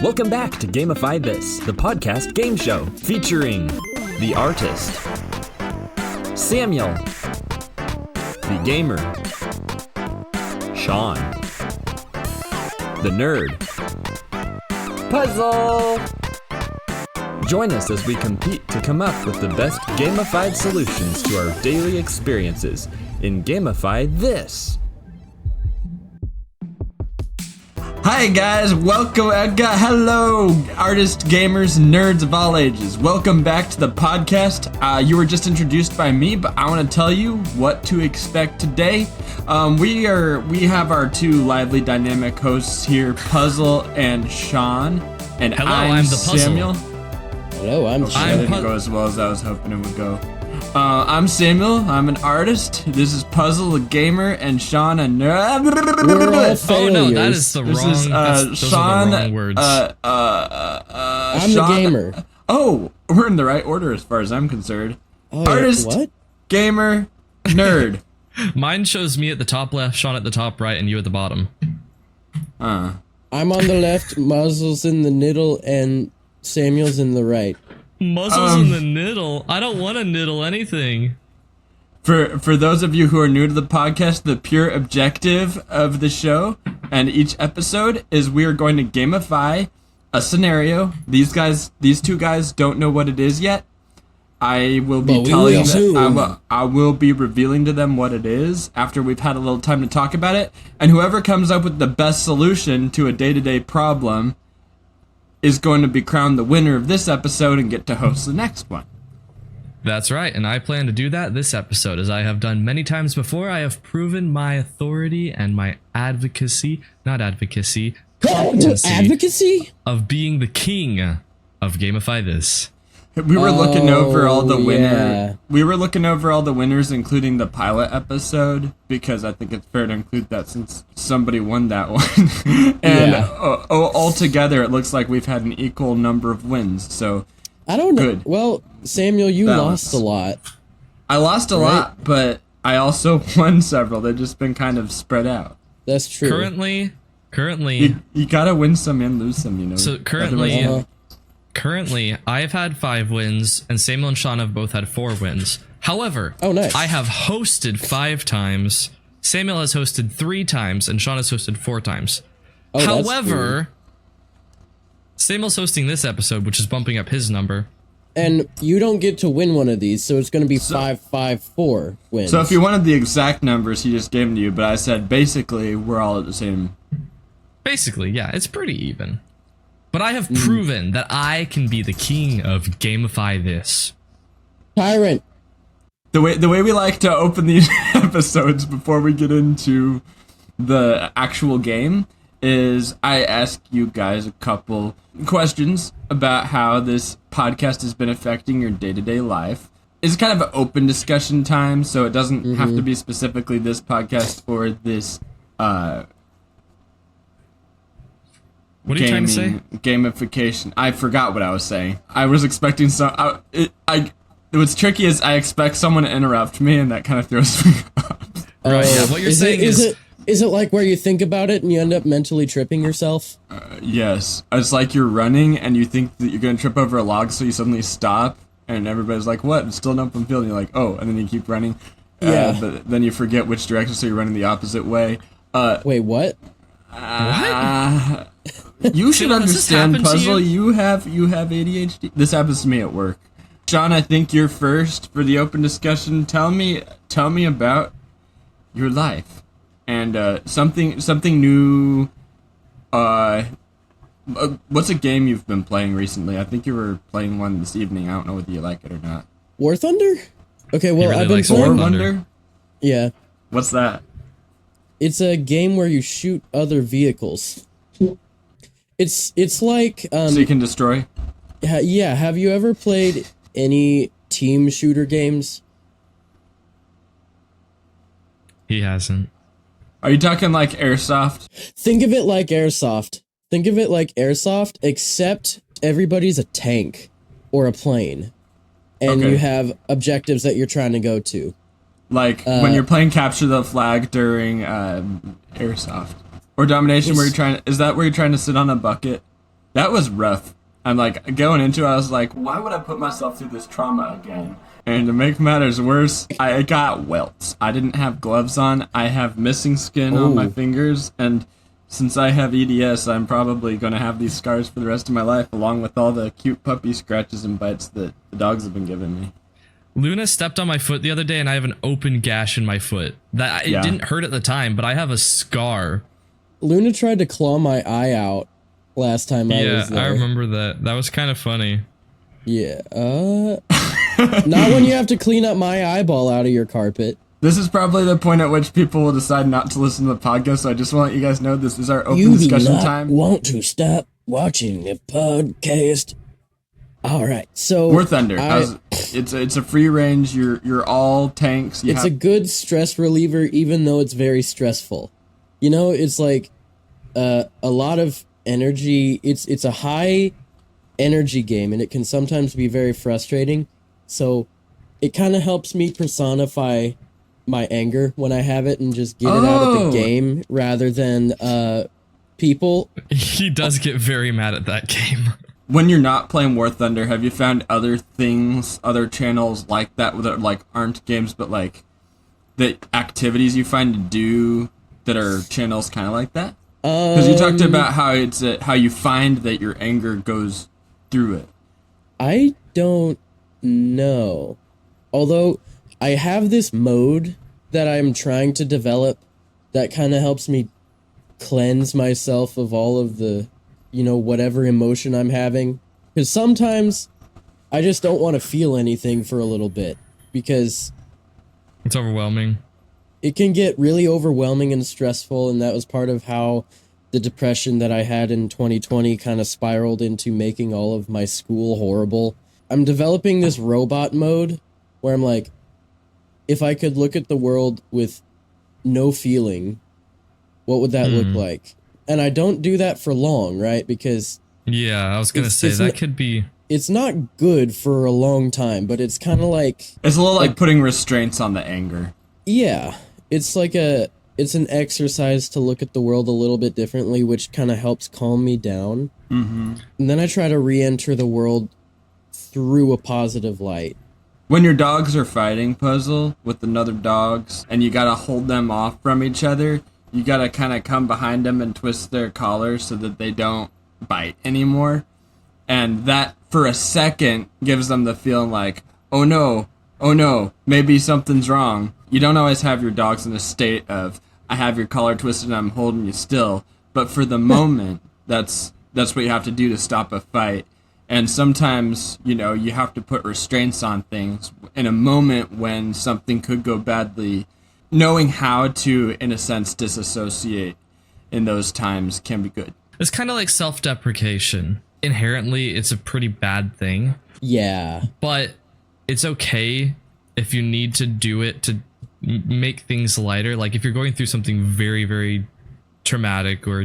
Welcome back to Gamify This, the podcast game show featuring the artist, Samuel, the gamer, Sean, the nerd, Puzzle. Join us as we compete to come up with the best gamified solutions to our daily experiences in Gamify This. Hi guys, welcome, hello artists, gamers, nerds of all ages. Welcome back to the podcast. You were just introduced by me, but I want to tell you what to expect today. We have our two lively dynamic hosts here, Puzzle and Sean, and hello, I'm the Puzzle. Samuel. Hello, I'm Sean. That didn't go as well as I was hoping it would go. I'm Samuel, I'm an artist. This is Puzzle, a gamer, and Sean, a nerd. Oh no, that is the this wrong. Is, those Sean, are the wrong words. I'm Sean, the gamer. Oh, we're in the right order as far as I'm concerned. Oh, Artist, what? gamer, nerd. Mine shows me at the top left, Sean at the top right, and you at the bottom. I'm on the left, Muzzle's in the middle, and Samuel's in the right. Muzzle's in the middle. I don't want to niddle anything. For those of you who are new to the podcast, the pure objective of the show and each episode is we are going to gamify a scenario. These two guys don't know what it is yet. I will be telling them, I will be revealing to them what it is after we've had a little time to talk about it. And whoever comes up with the best solution to a day-to-day problem is going to be crowned the winner of this episode and get to host the next one. That's right, and I plan to do that this episode. As I have done many times before, I have proven my authority and my competency of being the king of Gamify This. We were looking over all the winners. Yeah. We were looking over all the winners, including the pilot episode, because I think it's fair to include that since somebody won that one. And altogether, it looks like we've had an equal number of wins. So I don't know. good. Well, Samuel, you Balance. lost a lot. I lost a lot, but I also won several. They've just been kind of spread out. That's true. Currently, You gotta win some and lose some, you know. so currently, I have had 5 wins, and Samuel and Sean have both had 4 wins. However, nice. I have hosted 5 times. Samuel has hosted 3 times, and Sean has hosted 4 times. Oh, that's However, weird. Samuel's hosting this episode, which is bumping up his number. And you don't get to win one of these, so it's going to be 5-5-4 wins. So if you wanted the exact numbers, he just gave them to you, but I said basically we're all at the same. Basically, yeah, it's pretty even. But I have proven that I can be the king of Gamify This. Tyrant. The way we like to open these episodes before we get into the actual game is I ask you guys a couple questions about how this podcast has been affecting your day-to-day life. It's kind of an open discussion time, so it doesn't have to be specifically this podcast or this What are you trying to say? Gamification. I forgot what I was saying. I was expecting some. What's tricky is I expect someone to interrupt me, and that kind of throws me off. Right, yeah, what you're saying is it like where you think about it and you end up mentally tripping yourself? Yes. It's like you're running and you think that you're going to trip over a log, so you suddenly stop, and everybody's like, what? It's still an open field. And you're like, oh, and then you keep running. Yeah. But then you forget which direction, so you're running the opposite way. Wait, what? what? You should understand, Puzzle. You? You have ADHD. This happens to me at work. Sean, I think you're first for the open discussion. Tell me about your life and something new. What's a game you've been playing recently? I think you were playing one this evening. I don't know whether you like it or not. War Thunder? Okay, well, really I've been likes War playing. Thunder. Yeah. What's that? It's a game where you shoot other vehicles. It's like So you can destroy? yeah, have you ever played any team shooter games? He hasn't. Are you talking like Airsoft? Think of it like Airsoft. Except everybody's a tank or a plane. And Okay. you have objectives that you're trying to go to. Like when you're playing Capture the Flag during Airsoft. Or Domination, where you're trying. Is that where you're trying to sit on a bucket? That was rough. I'm like, going into it, I was like, why would I put myself through this trauma again? And to make matters worse, I got welts. I didn't have gloves on. I have missing skin on my fingers. And since I have EDS, I'm probably going to have these scars for the rest of my life, along with all the cute puppy scratches and bites that the dogs have been giving me. Luna stepped on my foot the other day, and I have an open gash in my foot. It didn't hurt at the time, but I have a scar. Luna tried to claw my eye out last time I was there. Yeah, I remember that. That was kind of funny. Yeah, not when you have to clean up my eyeball out of your carpet. This is probably the point at which people will decide not to listen to the podcast, so I just want to let you guys know this is our open discussion time. Want to stop watching the podcast. Alright, so... War Thunder. It's a free range, you're all tanks. It's a good stress reliever, even though it's very stressful. You know, it's like a lot of energy. It's a high energy game, and it can sometimes be very frustrating. So it kind of helps me personify my anger when I have it and just get it out of the game rather than people. He does get very mad at that game. When you're not playing War Thunder, have you found other things, other channels like that like aren't games, but like the activities you find to do that are channels kind of like that? Because you talked about how it's how you find that your anger goes through it. I don't know. Although I have this mode that I'm trying to develop that kind of helps me cleanse myself of all of the, you know, whatever emotion I'm having. Because sometimes I just don't want to feel anything for a little bit because it's overwhelming. It can get really overwhelming and stressful, and that was part of how the depression that I had in 2020 kind of spiraled into making all of my school horrible. I'm developing this robot mode where I'm like, if I could look at the world with no feeling, what would that look like? And I don't do that for long, right? Because... Yeah, I was going to say, that could be... It's not good for a long time, but it's kind of like... It's a little like putting restraints on the anger. Yeah, it's like it's an exercise to look at the world a little bit differently, which kind of helps calm me down. Mm-hmm. And then I try to re-enter the world through a positive light. When your dogs are fighting, Puzzle, with another dogs, and you gotta hold them off from each other, you gotta kind of come behind them and twist their collars so that they don't bite anymore. And that, for a second, gives them the feeling like, oh no, maybe something's wrong. You don't always have your dogs in a state of, I have your collar twisted and I'm holding you still. But for the moment, that's what you have to do to stop a fight. And sometimes, you know, you have to put restraints on things. In a moment when something could go badly, knowing how to, in a sense, disassociate in those times can be good. It's kind of like self-deprecation. Inherently, it's a pretty bad thing. Yeah. But it's okay if you need to do it to make things lighter. Like if you're going through something very, very traumatic or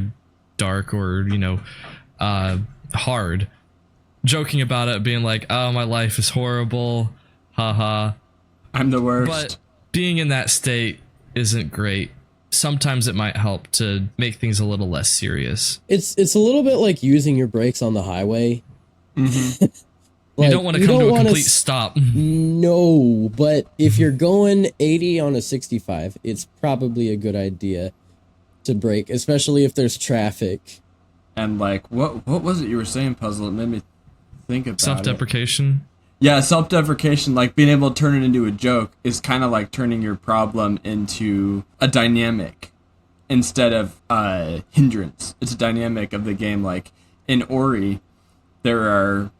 dark or, you know, hard, joking about it, being like, oh, my life is horrible, haha. I'm the worst. But being in that state isn't great. Sometimes it might help to make things a little less serious. It's a little bit like using your brakes on the highway. Mm-hmm. Like, you don't want to come to a complete stop. No, but if you're going 80 on a 65, it's probably a good idea to brake, especially if there's traffic. And like, what was it you were saying, Puzzle? It made me think about self-deprecation. Yeah, self-deprecation, like being able to turn it into a joke, is kind of like turning your problem into a dynamic instead of a hindrance. It's a dynamic of the game. Like in Ori, there are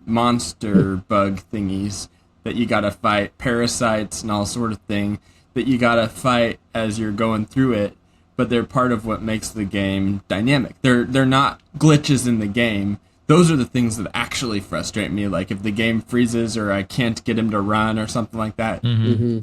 monster bug thingies that you gotta fight, parasites and all sort of thing that you gotta fight as you're going through it, but they're part of what makes the game dynamic. They're not glitches in the game. Those are the things that actually frustrate me, like if the game freezes or I can't get him to run or something like that. Mm-hmm. Mm-hmm.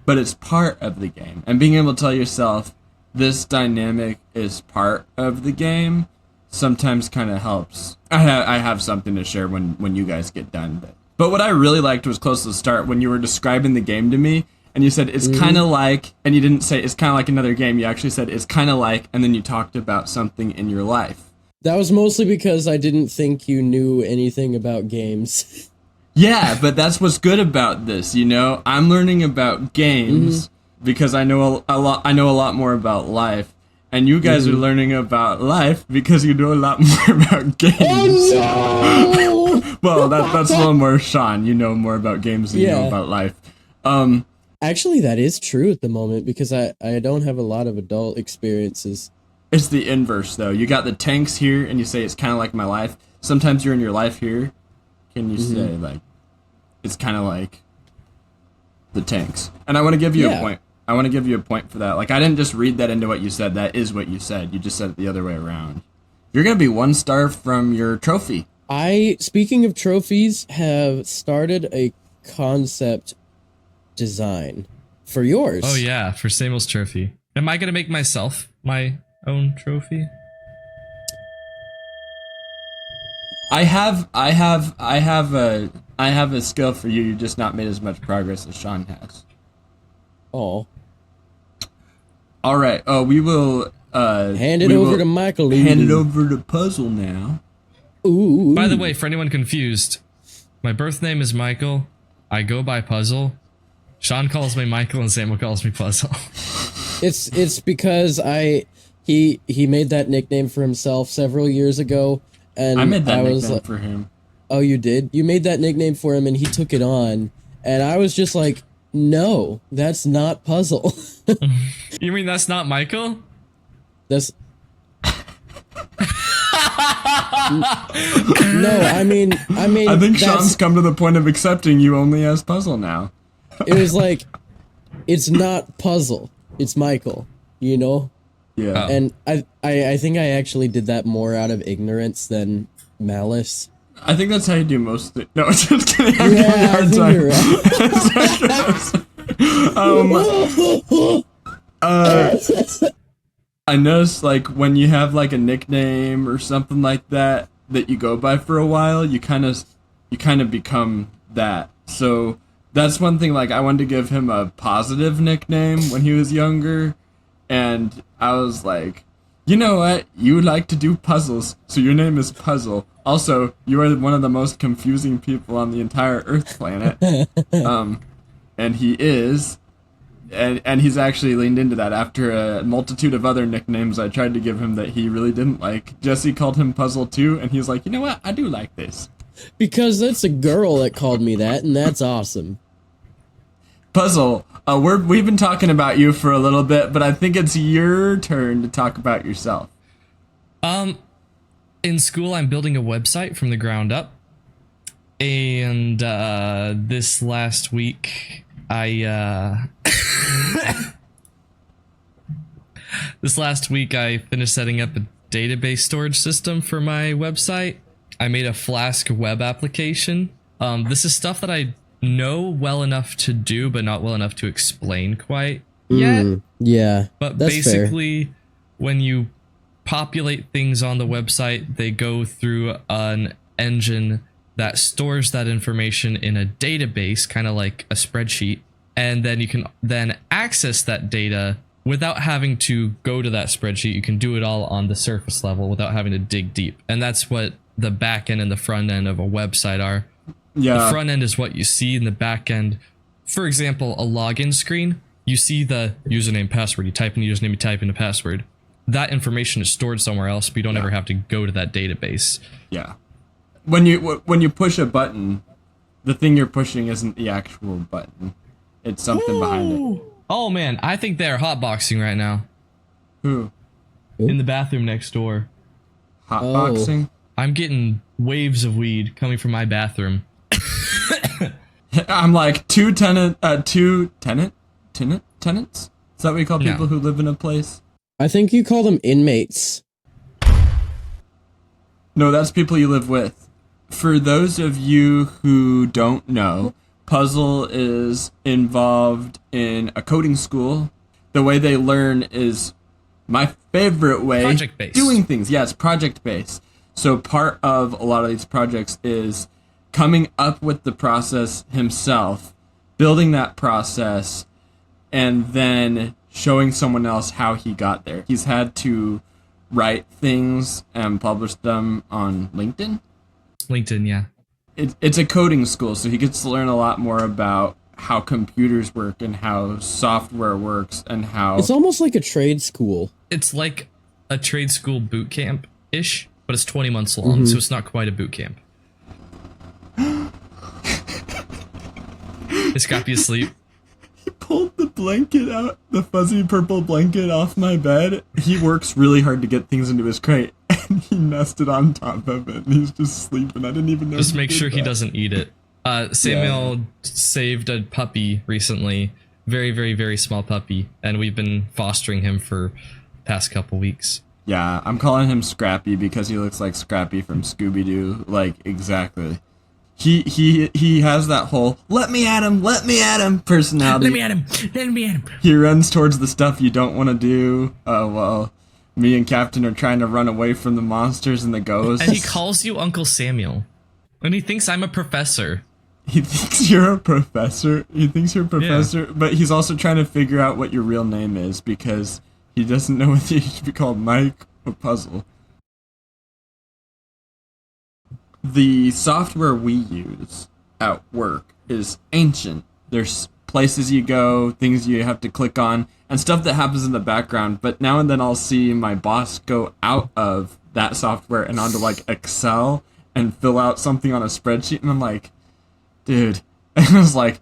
But it's part of the game. And being able to tell yourself, this dynamic is part of the game, sometimes kind of helps. I have something to share when you guys get done. But what I really liked was close to the start, when you were describing the game to me, and you said, it's kind of like, and you didn't say, it's kind of like another game, you actually said, it's kind of like, and then you talked about something in your life. That was mostly because I didn't think you knew anything about games. Yeah, but that's what's good about this, you know? I'm learning about games because I know a lot. I know a lot more about life, and you guys are learning about life because you know a lot more about games. Oh no! Well, that's a little more Sean. You know more about games than you know about life. Actually, that is true at the moment because I don't have a lot of adult experiences. It's the inverse, though. You got the tanks here, and you say it's kind of like my life. Sometimes you're in your life here. Can you say, like, it's kind of like the tanks? And I want to give you a point. I want to give you a point for that. Like, I didn't just read that into what you said. That is what you said. You just said it the other way around. You're going to be 1 star from your trophy. Speaking of trophies, have started a concept design for yours. Oh yeah, for Samuel's trophy. Am I gonna make myself my own trophy? I have a skill for you. You just not made as much progress as Sean has. Oh. All right. We will hand it over to Michael. Hand it over to Puzzle now. Ooh. By the way, for anyone confused, my birth name is Michael. I go by Puzzle. Sean calls me Michael and Samuel calls me Puzzle. It's because he made that nickname for himself several years ago, and I made that nickname for him. Oh, you did? You made that nickname for him, and he took it on, and I was just like, no, that's not Puzzle. You mean that's not Michael? That's no, I mean. I think Sean's come to the point of accepting you only as Puzzle now. It was like, it's not Puzzle, it's Michael, you know? Yeah. And I think I actually did that more out of ignorance than malice. I think that's how you do most things. No, just kidding. I'm giving you a hard time. You're right. I noticed, like, when you have, like, a nickname or something like that you go by for a while, you kind of become that. So that's one thing, like, I wanted to give him a positive nickname when he was younger, and I was like, you know what? You like to do puzzles, so your name is Puzzle. Also, you are one of the most confusing people on the entire Earth planet. And he is. And he's actually leaned into that after a multitude of other nicknames I tried to give him that he really didn't like. Jesse called him Puzzle too, and he's like, you know what? I do like this. Because that's a girl that called me that, and that's awesome. Puzzle, we've been talking about you for a little bit, but I think it's your turn to talk about yourself. In school, I'm building a website from the ground up. And this last week, I finished setting up a database storage system for my website. I made a Flask web application. This is stuff that I know well enough to do, but not well enough to explain quite yet. Yeah, but that's basically, fair. When you populate things on the website, they go through an engine that stores that information in a database, kind of like a spreadsheet, and then you can then access that data without having to go to that spreadsheet. You can do it all on the surface level without having to dig deep. And that's what the back end and the front end of a website are. Yeah. The front end is what you see in the back end. For example, a login screen, you see the username, password, you type in the username, you type in the password. That information is stored somewhere else, but you don't ever have to go to that database. Yeah. When you push a button, the thing you're pushing isn't the actual button. It's something behind it. Oh man, I think they're hotboxing right now. Who? In the bathroom next door. Hotboxing? I'm getting waves of weed coming from my bathroom. I'm like tenants? Is that what you call people who live in a place? I think you call them inmates. No, that's people you live with. For those of you who don't know, Puzzle is involved in a coding school. The way they learn is my favorite way. Project-based. Doing things. Yeah, it's project-based. So part of a lot of these projects is coming up with the process himself, building that process, and then showing someone else how he got there. He's had to write things and publish them on LinkedIn. LinkedIn, yeah. It's a coding school, so he gets to learn a lot more about how computers work and how software works and how... It's almost like a trade school. It's like a trade school boot camp-ish, but it's 20 months long, so it's not quite a boot camp. Is Scrappy asleep? He pulled the blanket out, the fuzzy purple blanket off my bed. He works really hard to get things into his crate, and he nested on top of it, and he's just sleeping. I didn't even know. Just make sure he doesn't eat it. Samuel saved a puppy recently. Very, very, very small puppy, and we've been fostering him for the past couple weeks. Yeah, I'm calling him Scrappy because he looks like Scrappy from Scooby-Doo, like, exactly. He has that whole let me at him personality. Let me at him. He runs towards the stuff you don't want to do. Oh well, me and Captain are trying to run away from the monsters and the ghosts. And he calls you Uncle Samuel. And he thinks I'm a professor. He thinks you're a professor. But he's also trying to figure out what your real name is because he doesn't know whether you should be called Mike or Puzzle. The software we use at work is ancient. There's places you go, things you have to click on, and stuff that happens in the background. But now and then I'll see my boss go out of that software and onto like Excel and fill out something on a spreadsheet. And I'm like, dude, it was like,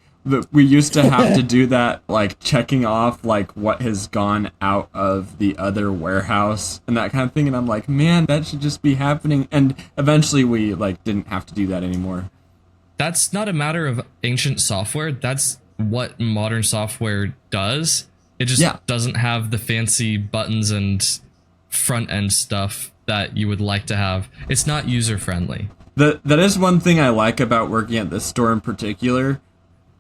we used to have to do that, like checking off like what has gone out of the other warehouse and that kind of thing. And I'm like, man, that should just be happening. And eventually we like didn't have to do that anymore. That's not a matter of ancient software. That's what modern software does. It just doesn't have the fancy buttons and front end stuff that you would like to have. It's not user friendly. That is one thing I like about working at this store in particular.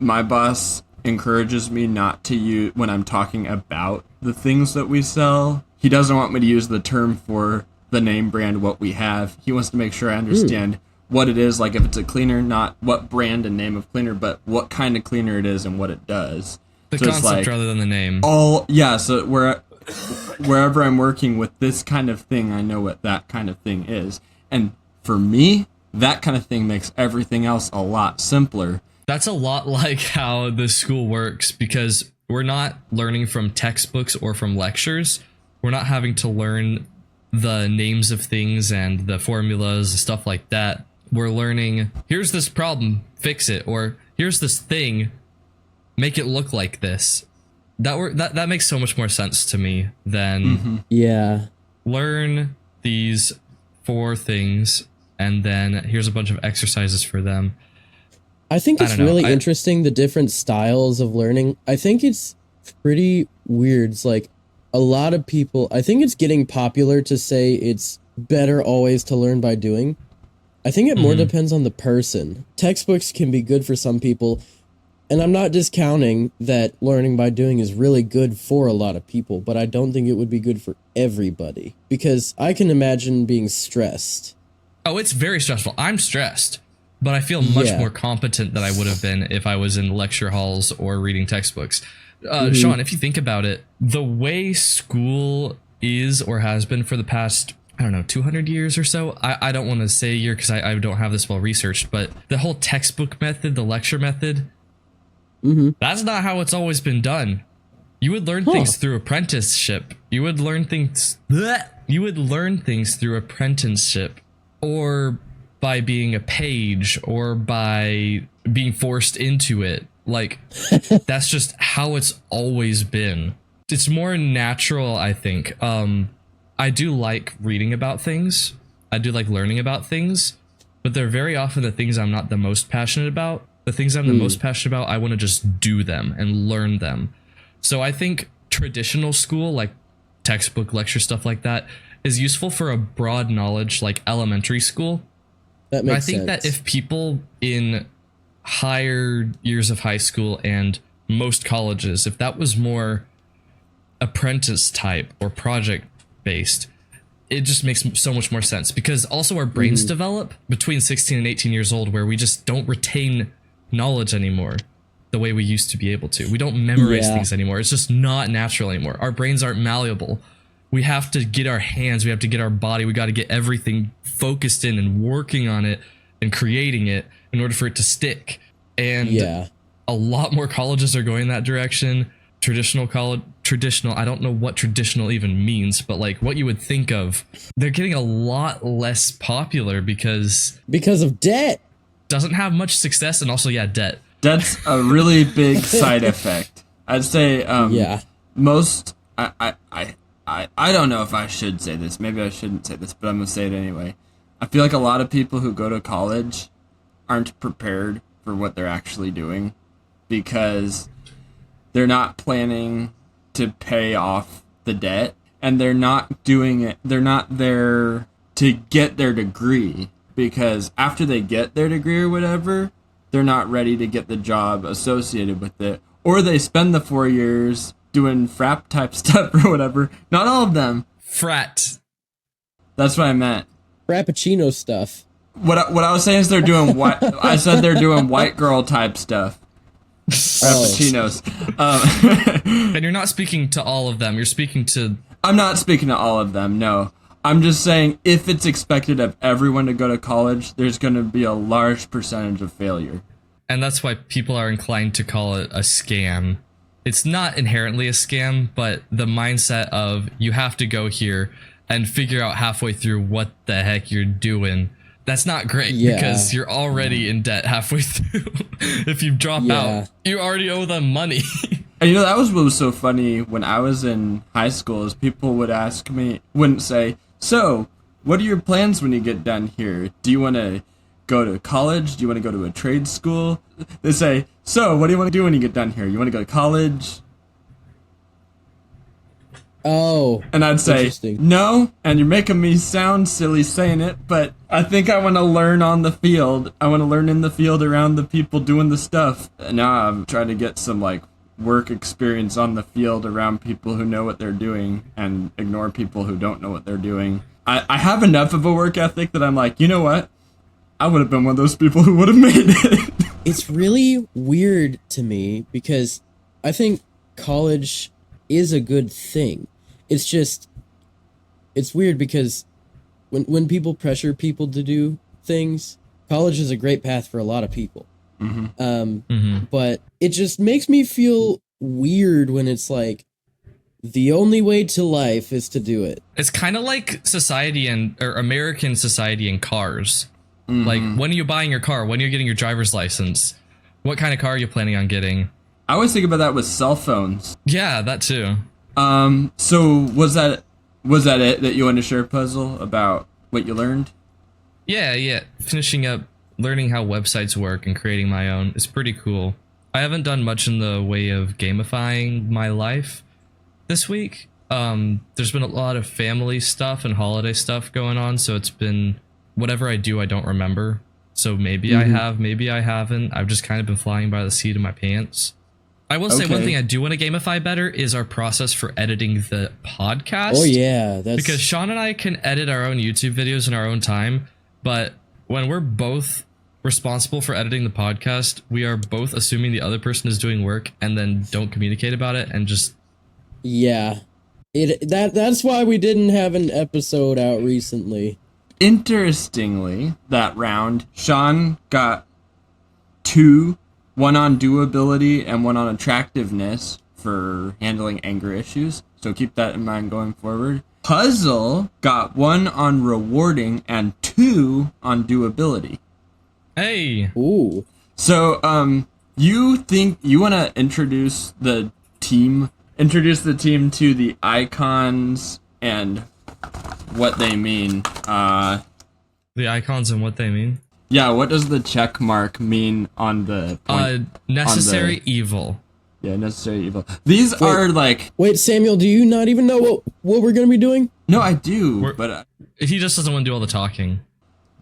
My boss encourages me not to use, when I'm talking about the things that we sell, he doesn't want me to use the term for the name brand, what we have. He wants to make sure I understand what it is, like if it's a cleaner, not what brand and name of cleaner, but what kind of cleaner it is and what it does. The so concept like, rather than the name. So wherever I'm working with this kind of thing, I know what that kind of thing is. And for me, that kind of thing makes everything else a lot simpler. That's a lot like how the school works because we're not learning from textbooks or from lectures. We're not having to learn the names of things and the formulas and stuff like that. We're learning, here's this problem, fix it, or here's this thing, make it look like this. That makes so much more sense to me than learn these 4 things and then here's a bunch of exercises for them. I think it's really interesting, the different styles of learning. I think it's pretty weird. It's like a lot of people, I think it's getting popular to say it's better always to learn by doing. I think it more depends on the person. Textbooks can be good for some people, and I'm not discounting that learning by doing is really good for a lot of people, but I don't think it would be good for everybody because I can imagine being stressed. Oh, it's very stressful. I'm stressed. But I feel much more competent than I would have been if I was in lecture halls or reading textbooks. Sean, if you think about it, the way school is or has been for the past, 200 years or so. I don't want to say a year because I don't have this well researched, but the whole textbook method, the lecture method, that's not how it's always been done. You would learn things through apprenticeship. You would learn things through apprenticeship or by being a page or by being forced into it. Like, that's just how it's always been. It's more natural, I think. I do like reading about things. I do like learning about things, but they're very often the things I'm not the most passionate about. The things I'm the most passionate about, I want to just do them and learn them. So I think traditional school, like textbook, lecture, stuff like that, is useful for a broad knowledge, like elementary school. That makes sense. That if people in higher years of high school and most colleges, if that was more apprentice type or project based, it just makes so much more sense because also our brains develop between 16 and 18 years old where we just don't retain knowledge anymore the way we used to be able to. We don't memorize things anymore. It's just not natural anymore. Our brains aren't malleable. we have to get our hands, we have to get our body, we got to get everything focused in and working on it and creating it in order for it to stick. And a lot more colleges are going that direction. Traditional, I don't know what traditional even means, but like what you would think of, they're getting a lot less popular because of debt. Doesn't have much success, and also debt. That's a really big side effect. I'd say most I don't know if I should say this. Maybe I shouldn't say this, but I'm gonna say it anyway. I feel like a lot of people who go to college aren't prepared for what they're actually doing because they're not planning to pay off the debt, and they're not doing it. They're not there to get their degree, because after they get their degree or whatever, they're not ready to get the job associated with it. Or they spend the 4 years doing frap type stuff or whatever. Not all of them. Frat. That's what I meant. Frappuccino stuff. What I was saying is they're doing white. I said they're doing white girl type stuff. Frappuccinos. And you're not speaking to all of them. You're speaking to... I'm not speaking to all of them, no. I'm just saying if it's expected of everyone to go to college, there's going to be a large percentage of failure. And that's why people are inclined to call it a scam. It's not inherently a scam, but the mindset of you have to go here and figure out halfway through what the heck you're doing. That's not great because you're already in debt halfway through. If you drop out, you already owe them money. And that was what was so funny when I was in high school is people would ask me, wouldn't say, so what are your plans when you get done here? Do you want to go to college? Do you want to go to a trade school? They say, so what do you want to do when you get done here? You want to go to college? Oh. And I'd say, no, and you're making me sound silly saying it, but I think I want to learn on the field. I want to learn in the field around the people doing the stuff. And now I'm trying to get some, work experience on the field around people who know what they're doing and ignore people who don't know what they're doing. I have enough of a work ethic that I'm like, you know what? I would have been one of those people who would have made it. It's really weird to me because I think college is a good thing. It's just, it's weird because when people pressure people to do things, college is a great path for a lot of people. But it just makes me feel weird when it's like the only way to life is to do it. It's kind of like society or American society in cars. Like, when are you buying your car? When are you getting your driver's license? What kind of car are you planning on getting? I always think about that with cell phones. Yeah, that too. So was that it that you wanted to share, Puzzle, about what you learned? Yeah. Finishing up learning how websites work and creating my own is pretty cool. I haven't done much in the way of gamifying my life this week. There's been a lot of family stuff and holiday stuff going on, so it's been whatever I do, I don't remember. So maybe I have, maybe I haven't. I've just kind of been flying by the seat of my pants. I will say one thing I do want to gamify better is our process for editing the podcast. Oh yeah, because Sean and I can edit our own YouTube videos in our own time, but when we're both responsible for editing the podcast, we are both assuming the other person is doing work and then don't communicate about it and just that's why we didn't have an episode out recently. Interestingly, that round, Sean got 2, one on doability and one on attractiveness for handling anger issues. So keep that in mind going forward. Puzzle got 1 on rewarding and 2 on doability. Hey. Ooh. So, you think you want to introduce the team to the icons and what they mean. The icons and what they mean? Yeah, what does the check mark mean on the point? Necessary evil. Yeah, necessary evil. These are like... Wait, Samuel, do you not even know what we're going to be doing? No, I do, but... He just doesn't want to do all the talking.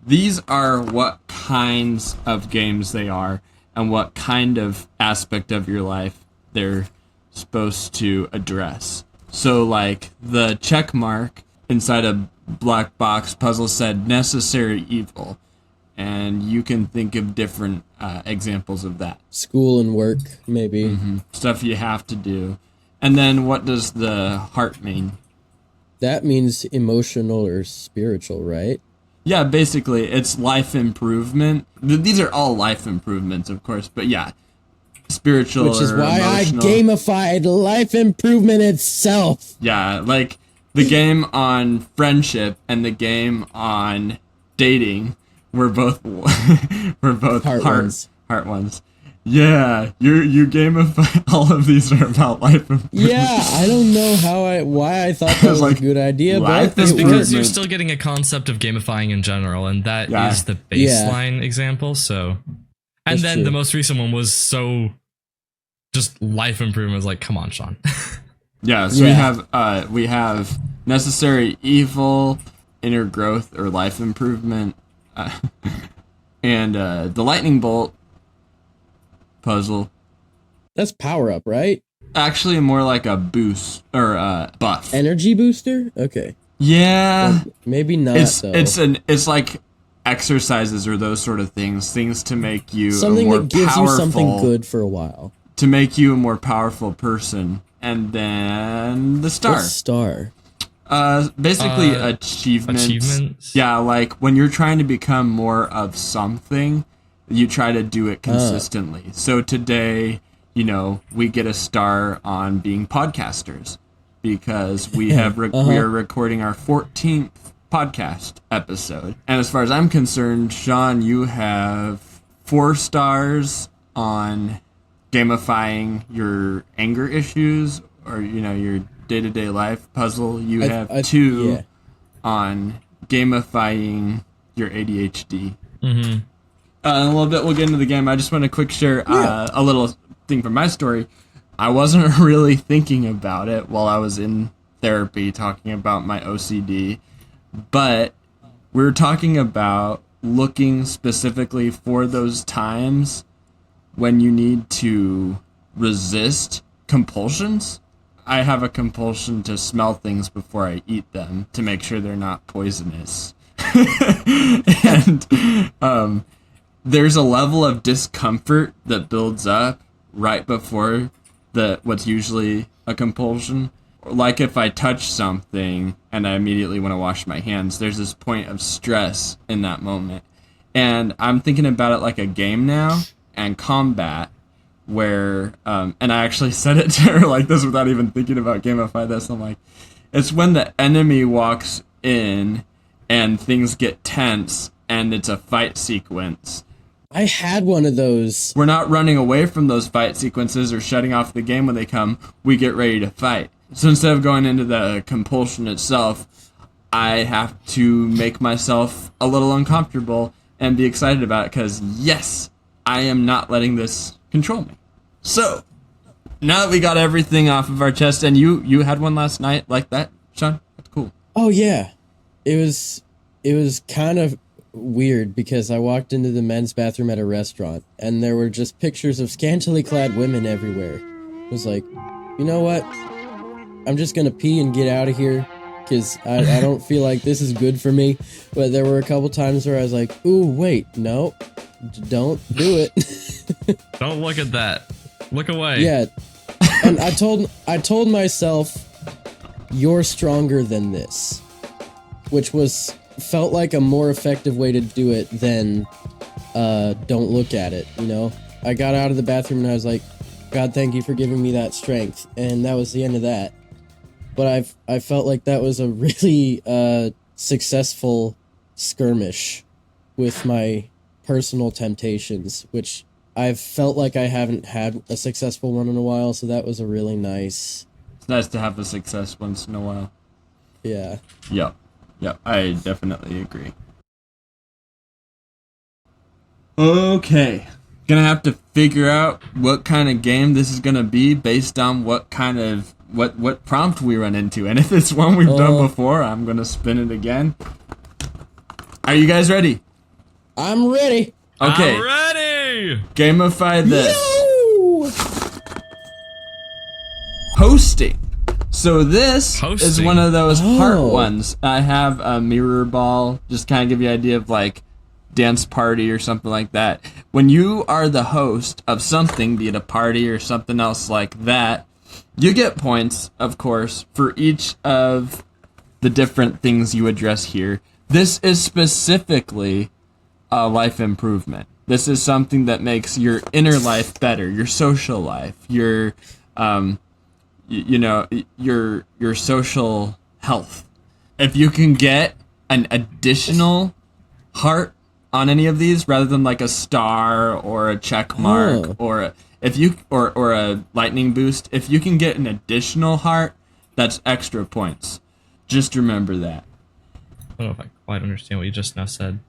These are what kinds of games they are and what kind of aspect of your life they're supposed to address. So, like, the check mark inside a black box puzzle said necessary evil. And you can think of different examples of that. School and work, maybe. Stuff you have to do. And then what does the heart mean? That means emotional or spiritual, right? Yeah, basically, it's life improvement. These are all life improvements, of course, but yeah, spiritual Which is or why emotional. I gamified life improvement itself. Yeah, like the game on friendship and the game on dating were both heart ones. Yeah, you gamify all of these are about life improvement. Yeah, I don't know why I thought that was like, a good idea, life but It's it because worked. you're still getting a concept of gamifying in general, and that Yeah. is the baseline example. So, and That's then true. the most recent one was so just life improvement. Was like, come on, Sean. Yeah, so Yeah. we have necessary evil, inner growth or life improvement, and the lightning bolt puzzle. That's power up, right? Actually, more like a boost or a buff. Energy booster? Okay. Yeah, Maybe not though. it's like exercises or those sort of things to make you Something a more that gives powerful, you something good for a while. to make you a more powerful person. And then the star. What's star? Basically achievements. Achievements? Yeah, like when you're trying to become more of something, you try to do it consistently. So today, we get a star on being podcasters because we have we are recording our 14th podcast episode. And as far as I'm concerned, Sean, you have 4 stars on gamifying your anger issues or your day-to-day life puzzle. You have 2 on gamifying your ADHD. Mm-hmm. In a little bit we'll get into the game. I just want to quick share a little thing from my story. I wasn't really thinking about it while I was in therapy talking about my OCD, but we were talking about looking specifically for those times when you need to resist compulsions. I have a compulsion to smell things before I eat them to make sure they're not poisonous. And there's a level of discomfort that builds up right before what's usually a compulsion. Like if I touch something and I immediately want to wash my hands, there's this point of stress in that moment. And I'm thinking about it like a game now and combat where, and I actually said it to her like this without even thinking about Gamify This. I'm like, it's when the enemy walks in and things get tense and it's a fight sequence. I had one of those. We're not running away from those fight sequences or shutting off the game when they come. We get ready to fight. So instead of going into the compulsion itself, I have to make myself a little uncomfortable and be excited about it because, yes, I am not letting this control me. So, now that we got everything off of our chest, and you had one last night like that, Sean? That's cool. Oh yeah. It was kind of weird because I walked into the men's bathroom at a restaurant and there were just pictures of scantily clad women everywhere. It was like, you know what? I'm just gonna pee and get out of here because I don't feel like this is good for me. But there were a couple times where I was like, ooh, wait, no, don't do it. Don't look at that. Look away. Yeah. And I told myself, you're stronger than this, which felt like a more effective way to do it than don't look at it, I got out of the bathroom and I was like, God, thank you for giving me that strength, and that was the end of that. But I felt like that was a really successful skirmish with my personal temptations, which I've felt like I haven't had a successful one in a while, so that was a really nice... It's nice to have a success once in a while. Yeah. Yep, I definitely agree. Okay, gonna have to figure out what kind of game this is gonna be based on what kind of what prompt we run into, and if it's one we've done before, I'm gonna spin it again. Are you guys ready? I'm ready. Okay, I'm ready. Gamify This. Yo! Hosting. So this is Hosting. one of those part Oh. ones. I have a mirror ball, just kind of give you an idea of like dance party or something like that. When you are the host of something, be it a party or something else like that, you get points, of course, for each of the different things you address here. This is specifically a life improvement. This is something that makes your inner life better, your social life, your your social health. If you can get an additional heart on any of these rather than like a star or a check mark or a lightning boost, if you can get an additional heart, that's extra points. Just remember that. I don't know if I quite understand what you just now said.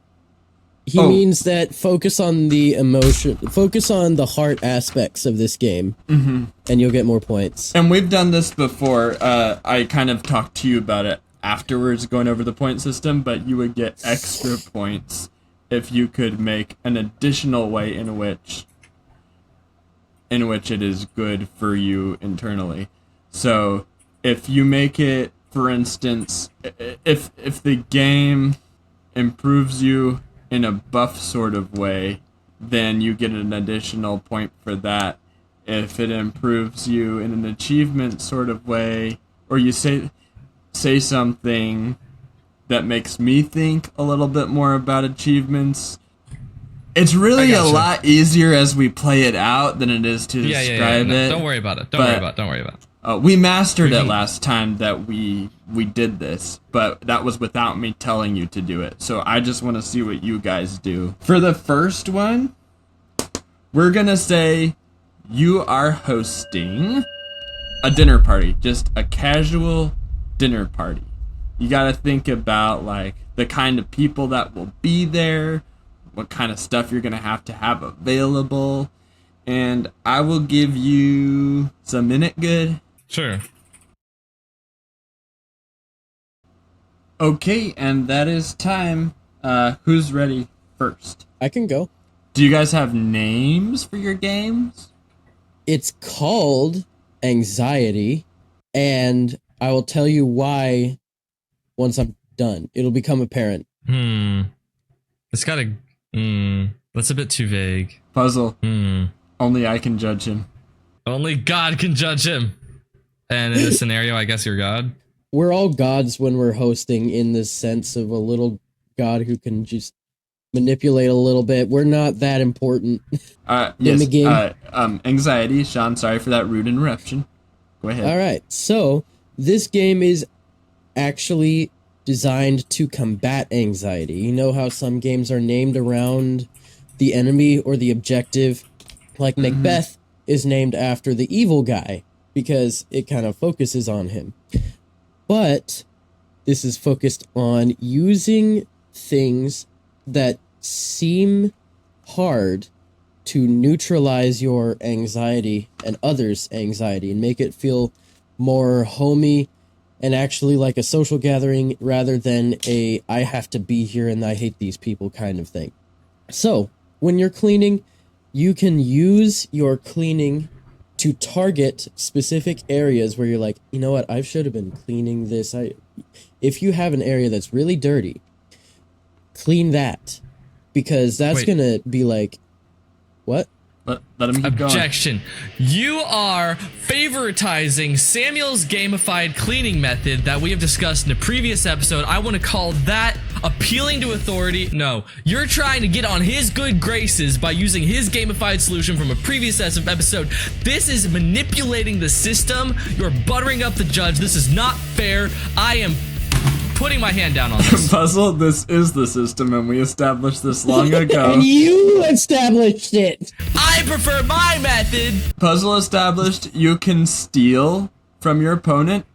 He means that focus on the emotion, focus on the heart aspects of this game, and you'll get more points. And we've done this before. I kind of talked to you about it afterwards, going over the point system, but you would get extra points if you could make an additional way in which it is good for you internally. So if you make it, for instance, if the game improves you in a buff sort of way, then you get an additional point for that. If it improves you in an achievement sort of way, or you say something that makes me think a little bit more about achievements, it's really a lot easier as we play it out than it is to describe it. Don't worry about it. Don't worry about it. We mastered it last time that we did this, but that was without me telling you to do it. So I just want to see what you guys do. For the first one, we're going to say you are hosting a dinner party, just a casual dinner party. You got to think about like the kind of people that will be there, what kind of stuff you're going to have available, and I will give you some minute good. Sure. Okay, and that is time. Who's ready first? I can go. Do you guys have names for your games? It's called Anxiety, and I will tell you why once I'm done. It'll become apparent. It's got a... that's a bit too vague. Puzzle. Only I can judge him. Only God can judge him. And in this scenario, I guess you're God? We're all gods when we're hosting, in the sense of a little god who can just manipulate a little bit. We're not that important. Yes, the game. Anxiety. Sean, sorry for that rude interruption. Go ahead. All right, so this game is actually designed to combat anxiety. You know how some games are named around the enemy or the objective? Like Macbeth is named after the evil guy, because it kind of focuses on him. But this is focused on using things that seem hard to neutralize your anxiety and others' anxiety and make it feel more homey and actually like a social gathering rather than a I have to be here and I hate these people kind of thing. So, when you're cleaning, you can use your cleaning to target specific areas where you're like, you know what, I should have been cleaning this. If you have an area that's really dirty, clean that, because that's gonna be like, what? Let him keep going. Objection. You are favoritizing Samuel's gamified cleaning method that we have discussed in a previous episode. I want to call that appealing to authority. No, you're trying to get on his good graces by using his gamified solution from a previous episode. This is manipulating the system. You're buttering up the judge. This is not fair. I am putting my hand down on this. Puzzle, this is the system, and we established this long ago. And you established it! I prefer my method! Puzzle established, you can steal from your opponent,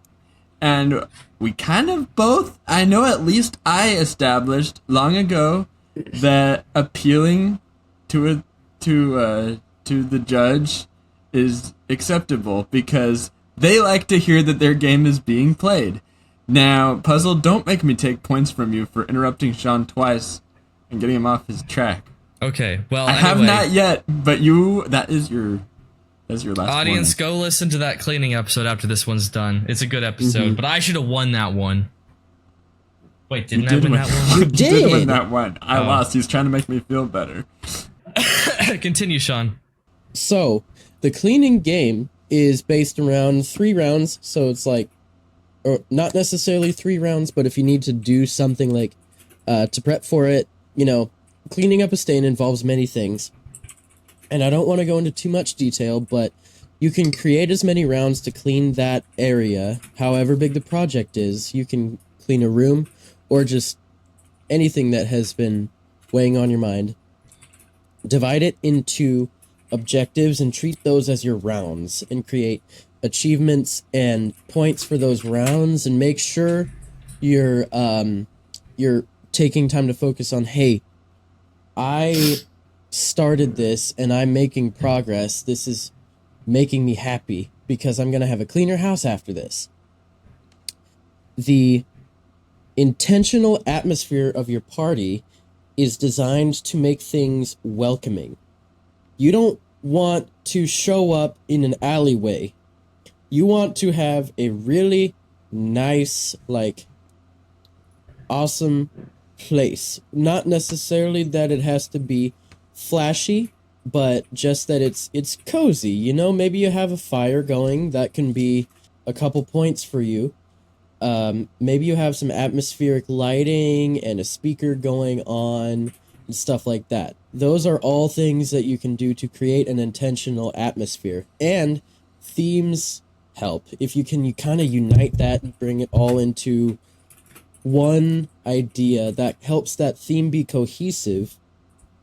and we kind of both, I know at least I established long ago that appealing to the judge is acceptable because they like to hear that their game is being played. Now, Puzzle, don't make me take points from you for interrupting Sean twice and getting him off his track. Okay, well, I have not yet, but that is your last audience, go listen to that cleaning episode after this one's done. It's a good episode, but I should have won that one. Wait, didn't I win that one? You did win that one. I lost. He's trying to make me feel better. Continue, Sean. So, the cleaning game is based around 3 rounds, so it's like or not necessarily 3 rounds, but if you need to do something like to prep for it, you know, cleaning up a stain involves many things. And I don't want to go into too much detail, but you can create as many rounds to clean that area, however big the project is. You can clean a room or just anything that has been weighing on your mind. Divide it into objectives and treat those as your rounds and create achievements and points for those rounds, and make sure you're taking time to focus on, hey, I started this and I'm making progress. This is making me happy because I'm going to have a cleaner house after this. The intentional atmosphere of your party is designed to make things welcoming. You don't want to show up in an alleyway. You want to have a really nice, like, awesome place. Not necessarily that it has to be flashy, but just that it's cozy. You know, maybe you have a fire going. That can be a couple points for you. Maybe you have some atmospheric lighting and a speaker going on and stuff like that. Those are all things that you can do to create an intentional atmosphere. And themes help. If you can, you kind of unite that and bring it all into one idea, that helps that theme be cohesive,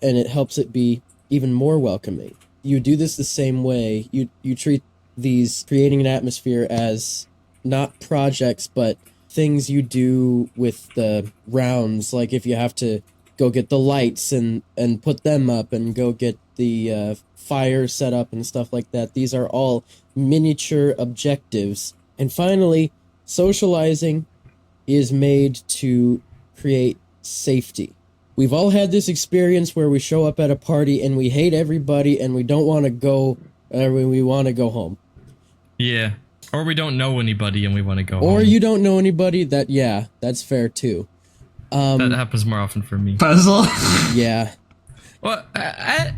and it helps it be even more welcoming. You do this the same way. You treat these creating an atmosphere as not projects, but things you do with the rounds. Like if you have to go get the lights and put them up, and go get the fire set up and stuff like that. These are all miniature objectives. And finally, socializing is made to create safety. We've all had this experience where we show up at a party and we hate everybody and we don't want to go, we want to go home. Yeah. Or we don't know anybody and we want to go home. Or you don't know anybody. That's fair too. That happens more often for me. Puzzle? Yeah. Well,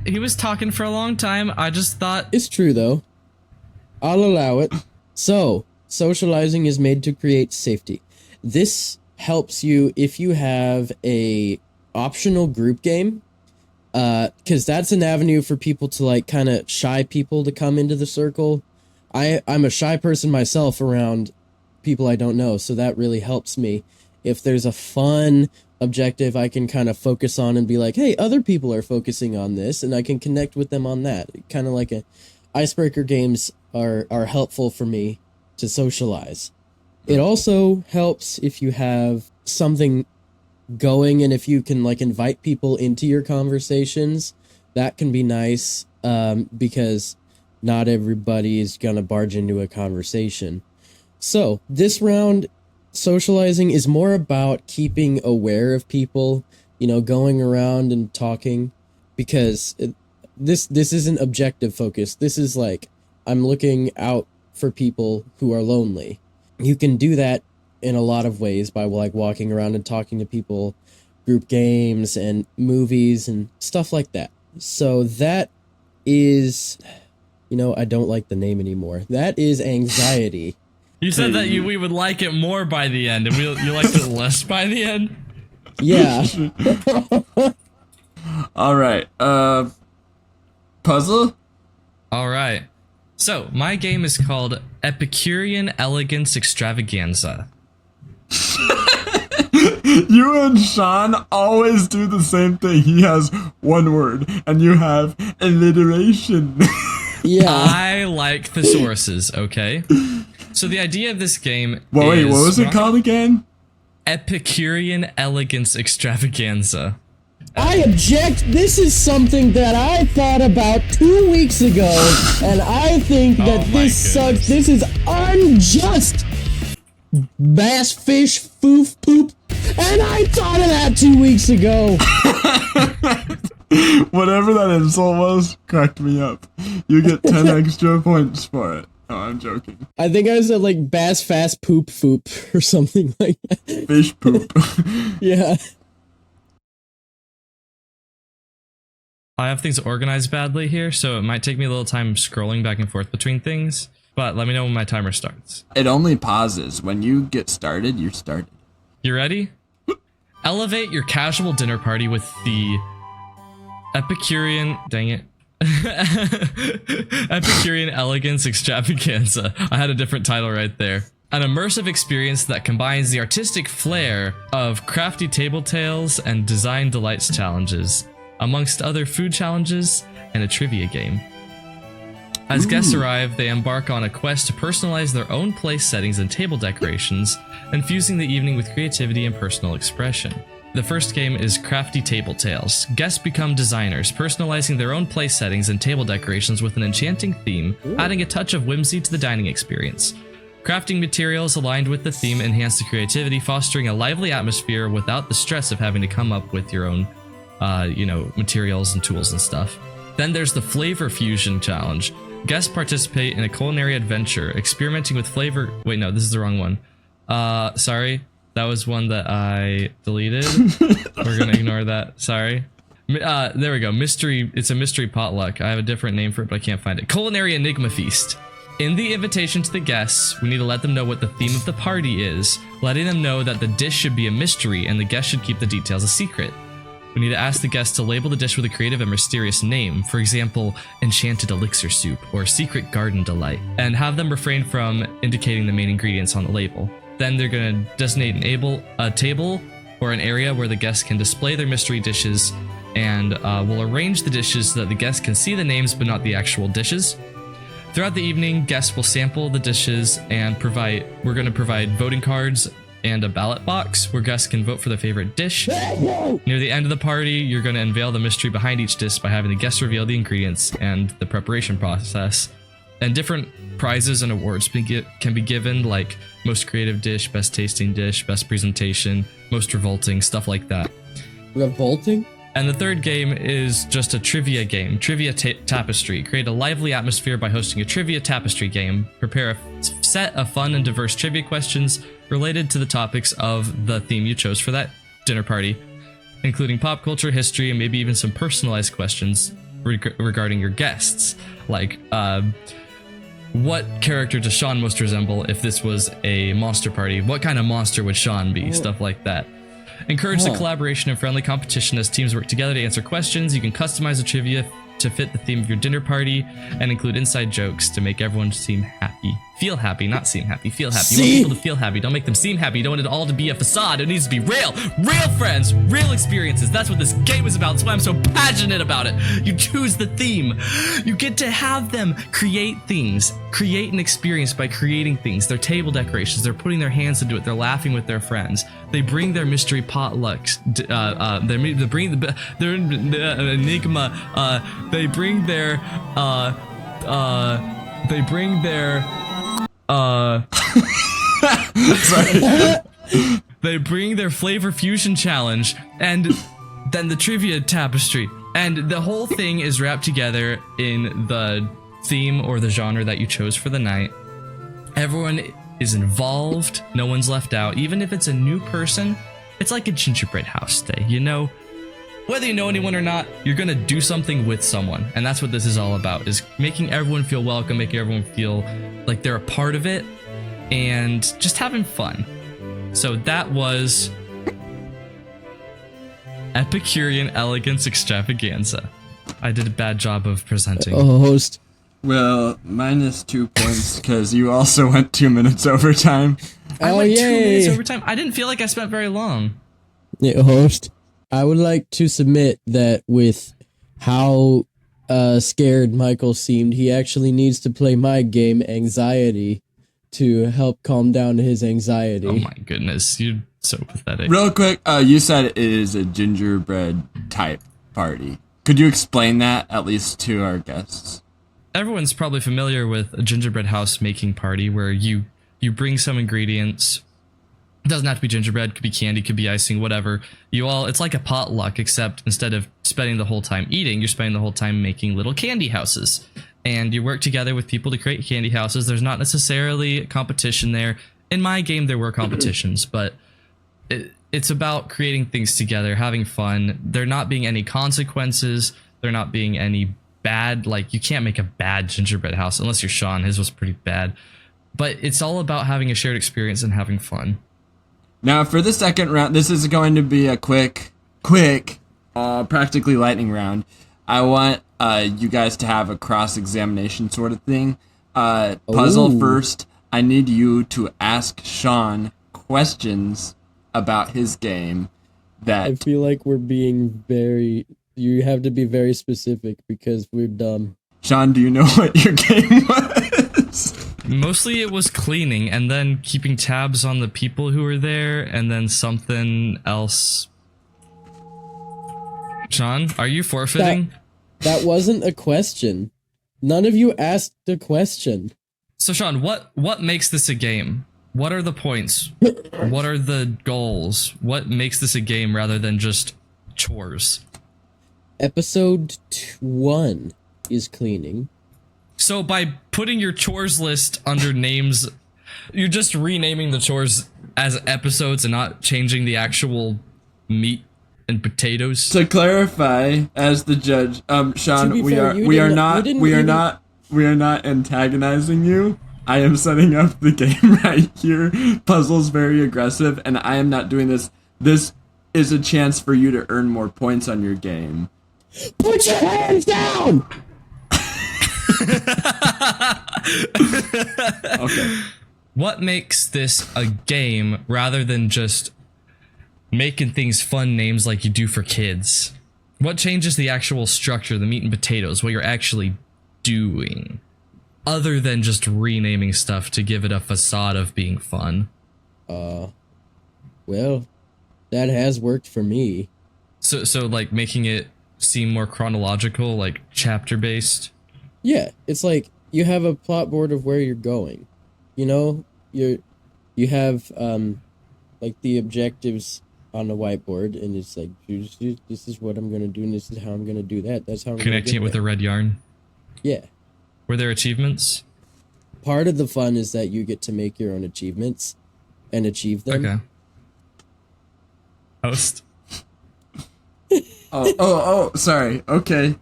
he was talking for a long time. I just thought... It's true, though. I'll allow it. So, socializing is made to create safety. This helps you if you have a optional group game, because that's an avenue for people to, like, kind of shy people to come into the circle. I'm a shy person myself around people I don't know, so that really helps me. If there's a fun objective I can kind of focus on and be like, hey, other people are focusing on this, and I can connect with them on that. Kind of like icebreaker games are helpful for me to socialize. It also helps if you have something going, and if you can like invite people into your conversations, that can be nice, because not everybody is gonna barge into a conversation. So this round, socializing is more about keeping aware of people, you know, going around and talking, because this isn't objective focused. This is like, I'm looking out for people who are lonely. You can do that in a lot of ways by like walking around and talking to people, group games and movies and stuff like that. So that is, you know, I don't like the name anymore. That is anxiety. You said that we would like it more by the end, and you liked it less by the end? Yeah. All right. Puzzle? All right. So, my game is called Epicurean Elegance Extravaganza. You and Sean always do the same thing. He has one word, and you have alliteration. Yeah. I like thesauruses, okay? So the idea of this game Wait, what was it called again? Epicurean Elegance Extravaganza. I object. This is something that I thought about 2 weeks ago, and I think that this sucks. This is unjust. Bass, fish, foof, poop. And I thought of that 2 weeks ago. Whatever that insult was, cracked me up. You get 10 extra points for it. No, I'm joking. I think I said like bass, fast, poop, foop, or something like that. Fish poop. Yeah. I have things organized badly here, so it might take me a little time scrolling back and forth between things. But let me know when my timer starts. It only pauses. When you get started, you're started. You ready? Elevate your casual dinner party with the Epicurean... Dang it. Epicurean Elegance Extravaganza. I had a different title right there. An immersive experience that combines the artistic flair of crafty table tales and design delights challenges, amongst other food challenges and a trivia game. As guests arrive, they embark on a quest to personalize their own place settings and table decorations, infusing the evening with creativity and personal expression. The first game is Crafty Table Tales. Guests become designers, personalizing their own place settings and table decorations with an enchanting theme, adding a touch of whimsy to the dining experience. Crafting materials aligned with the theme enhance the creativity, fostering a lively atmosphere without the stress of having to come up with your own, materials and tools and stuff. Then there's the Flavor Fusion Challenge. Guests participate in a culinary adventure, experimenting with flavor... Wait, no, this is the wrong one. Sorry. That was one that I deleted. We're gonna ignore that. Sorry. There we go. Mystery. It's a mystery potluck. I have a different name for it, but I can't find it. Culinary Enigma Feast. In the invitation to the guests, we need to let them know what the theme of the party is, letting them know that the dish should be a mystery and the guests should keep the details a secret. We need to ask the guests to label the dish with a creative and mysterious name, for example, Enchanted Elixir Soup or Secret Garden Delight, and have them refrain from indicating the main ingredients on the label. Then they're going to designate a table or an area where the guests can display their mystery dishes, and we'll arrange the dishes so that the guests can see the names but not the actual dishes. Throughout the evening, guests will sample the dishes and we're going to provide voting cards and a ballot box where guests can vote for their favorite dish. Near the end of the party, you're going to unveil the mystery behind each dish by having the guests reveal the ingredients and the preparation process. And different prizes and awards can be given, like most creative dish, best tasting dish, best presentation, most revolting, stuff like that. Revolting? And the third game is just a trivia game, Trivia Tapestry. Create a lively atmosphere by hosting a trivia tapestry game. Prepare a set of fun and diverse trivia questions related to the topics of the theme you chose for that dinner party, including pop culture, history, and maybe even some personalized questions regarding your guests, like what character does Sean most resemble if this was a monster party? What kind of monster would Sean be? Stuff like that. Encourage the collaboration and friendly competition as teams work together to answer questions. You can customize the trivia to fit the theme of your dinner party and include inside jokes to make everyone seem happy. Feel happy, not seem happy. Feel happy. You want people to feel happy. Don't make them seem happy. You don't want it all to be a facade. It needs to be real. Real friends. Real experiences. That's what this game is about. That's why I'm so passionate about it. You choose the theme. You get to have them create things. Create an experience by creating things. Their table decorations. They're putting their hands into it. They're laughing with their friends. They bring their mystery potlucks. They bring their enigma. They bring their they bring their flavor fusion challenge, and then the trivia tapestry, and the whole thing is wrapped together in the theme or the genre that you chose for the night. Everyone is involved, no one's left out. Even if it's a new person, it's like a gingerbread house day, you know? Whether you know anyone or not, you're gonna do something with someone, and that's what this is all about, is making everyone feel welcome, making everyone feel like they're a part of it, and just having fun. So that was Epicurean Elegance Extravaganza. I did a bad job of presenting. Host. Well, minus 2 points because you also went 2 minutes overtime. I went 2 minutes overtime. I didn't feel like I spent very long. Yeah, host. I would like to submit that with how scared Michael seemed, he actually needs to play my game, Anxiety, to help calm down his anxiety. Oh my goodness, you're so pathetic. Real quick, you said it is a gingerbread type party. Could you explain that, at least to our guests? Everyone's probably familiar with a gingerbread house making party where you bring some ingredients. It doesn't have to be gingerbread, could be candy, could be icing, whatever. It's like a potluck, except instead of spending the whole time eating, you're spending the whole time making little candy houses. And you work together with people to create candy houses. There's not necessarily competition there. In my game, there were competitions, but it's about creating things together, having fun. There not being any consequences. There not being any bad, like you can't make a bad gingerbread house unless you're Sean. His was pretty bad. But it's all about having a shared experience and having fun. Now, for the second round, this is going to be a quick, practically lightning round. I want you guys to have a cross-examination sort of thing. Puzzle first. I need you to ask Sean questions about his game. I feel like we're being you have to be very specific because we're dumb. Sean, do you know what your game was? Mostly it was cleaning and then keeping tabs on the people who were there and then something else. Sean, are you forfeiting? That wasn't a question. None of you asked a question. So Sean, what makes this a game? What are the points? What are the goals? What makes this a game rather than just chores? Episode 1 is cleaning. So by putting your chores list under names, you're just renaming the chores as episodes and not changing the actual meat and potatoes. To clarify, as the judge, Sean, we are not antagonizing you. I am setting up the game right here. Puzzle's very aggressive, and I am not doing this. This is a chance for you to earn more points on your game. Put your hands down! Okay. What makes this a game rather than just making things fun names like you do for kids? What changes the actual structure, the meat and potatoes, what you're actually doing? Other than just renaming stuff to give it a facade of being fun. Well, that has worked for me. So like making it seem more chronological, like chapter based. Yeah, it's like you have a plot board of where you're going. You know, you have like the objectives on the whiteboard, and it's like this is what I'm gonna do, and this is how I'm gonna do that. That's how I'm connecting it with a red yarn. Yeah. Were there achievements? Part of the fun is that you get to make your own achievements and achieve them. Okay. Host. Oh, sorry. Okay.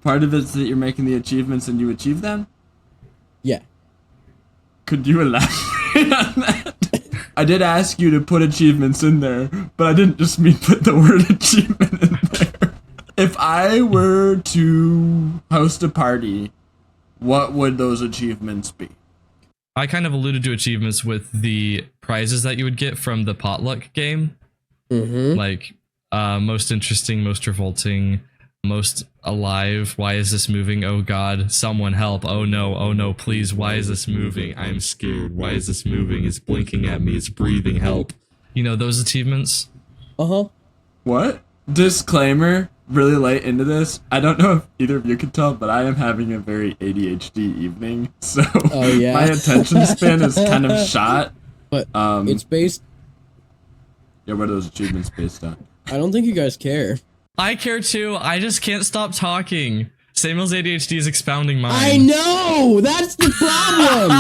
Part of it's that you're making the achievements and you achieve them? Yeah. Could you elaborate on that? I did ask you to put achievements in there, but I didn't just mean put the word achievement in there. If I were to host a party, what would those achievements be? I kind of alluded to achievements with the prizes that you would get from the potluck game. Mm-hmm. Like, most interesting, most revolting, most alive. Why is this moving? Oh god, someone help. Oh no, please, why is this moving? I'm scared. Why is this moving? It's blinking at me, it's breathing, help. You know, those achievements? Uh-huh. What? Disclaimer, really late into this. I don't know if either of you could tell, but I am having a very ADHD evening, so my attention span is kind of shot. But it's based... Yeah, what are those achievements based on? I don't think you guys care. I care too, I just can't stop talking. Samuel's ADHD is expounding mine. I know! That's the problem!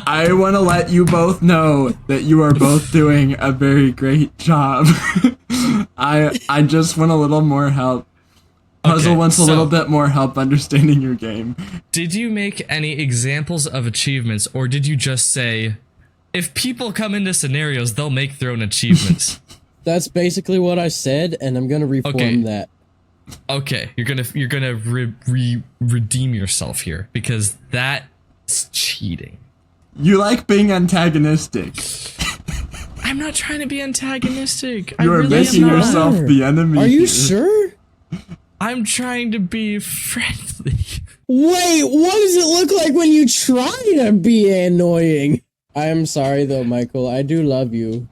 I want to let you both know that you are both doing a very great job. I just want a little more help. Puzzle wants a little bit more help understanding your game. Did you make any examples of achievements, or did you just say, if people come into scenarios, they'll make their own achievements? That's basically what I said, and I'm gonna reform that. Okay, you're gonna redeem yourself here, because that's cheating. You like being antagonistic. I'm not trying to be antagonistic. You are making yourself the enemy. Are you sure? I'm trying to be friendly. Wait, what does it look like when you try to be annoying? I am sorry though, Michael. I do love you.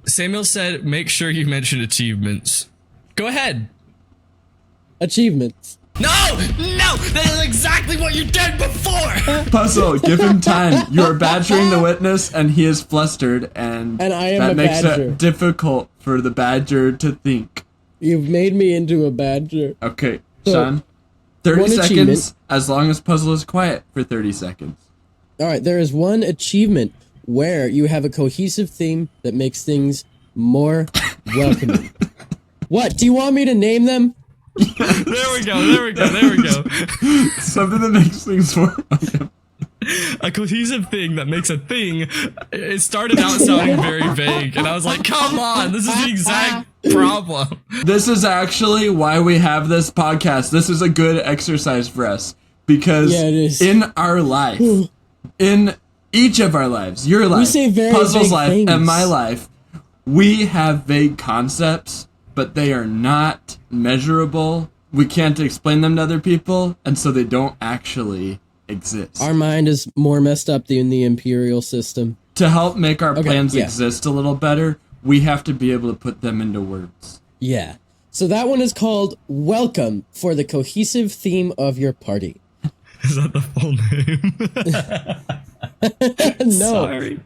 Samuel said, make sure you mention achievements. Go ahead. Achievements. No! That is exactly what you did before! Puzzle, give him time. You are badgering the witness, and he is flustered, and I am that a makes badger. it difficult for the badger to think. You've made me into a badger. Okay, So, Sean. 30 one seconds, achievement. as long as Puzzle is quiet for 30 seconds. Alright, there is one achievement where you have a cohesive theme that makes things more welcoming. What? Do you want me to name them? There we go. Something that makes things work. A cohesive thing that makes a thing. It started out sounding very vague, and I was like, come on, this is the exact problem. This is actually why we have this podcast. This is a good exercise for us. Because Yeah, it is. in our life, in each of our lives, your life, say very Puzzle's vague life, things. and my life, we have vague concepts, but they are not measurable. We can't explain them to other people, and so they don't actually exist. Our mind is more messed up than the imperial system. To help make our plans yeah. exist a little better, we have to be able to put them into words. Yeah. So that one is called Welcome for the cohesive theme of your party. Is that the full name? No. Sorry.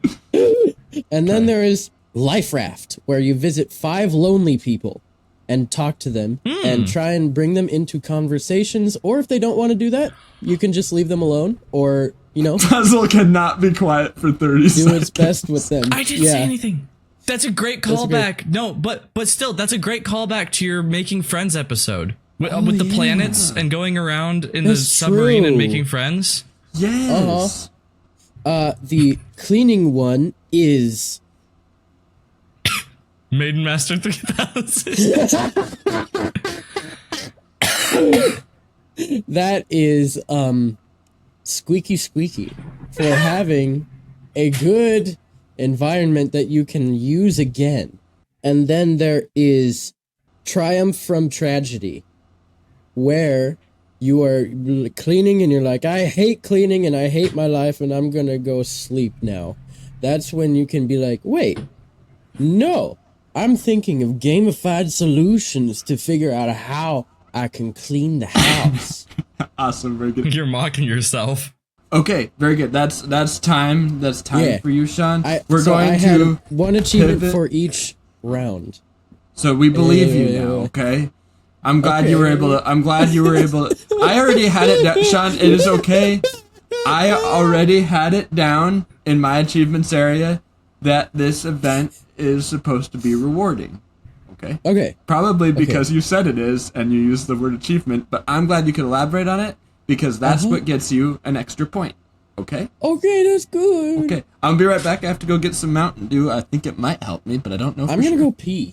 And then there is Life Raft, where you visit 5 lonely people and talk to them and try and bring them into conversations. Or if they don't want to do that, you can just leave them alone or, Puzzle cannot be quiet for 30 do seconds. its best with them. I didn't say anything. That's a great That's callback. No, but still, that's a great callback to your Making Friends episode. With the planets and going around in the That's submarine and true. making friends. Yes. The cleaning one is... Maiden Master 3000. That is, squeaky squeaky for having a good environment that you can use again. And then there is Triumph from Tragedy, where you are cleaning and you're like, I hate cleaning and I hate my life and I'm gonna go sleep now. That's when you can be like, wait, no, I'm thinking of gamified solutions to figure out how I can clean the house. Awesome, very good. You're mocking yourself. Okay, very good. That's time. That's time Yeah. for you, Sean. I going had to one achievement pivot. for each round. So we believe you Yeah. now, okay? I'm glad you Okay. were able to. I already had it down. Sean, it is okay. I already had it down in my achievements area that this event is supposed to be rewarding. Okay? Okay. Probably because you said it is and you used the word achievement, but I'm glad you could elaborate on it because that's what gets you an extra point. Okay? Okay, that's good. Okay. I'll be right back. I have to go get some Mountain Dew. I think it might help me, but I don't know I'm for gonna sure. go pee.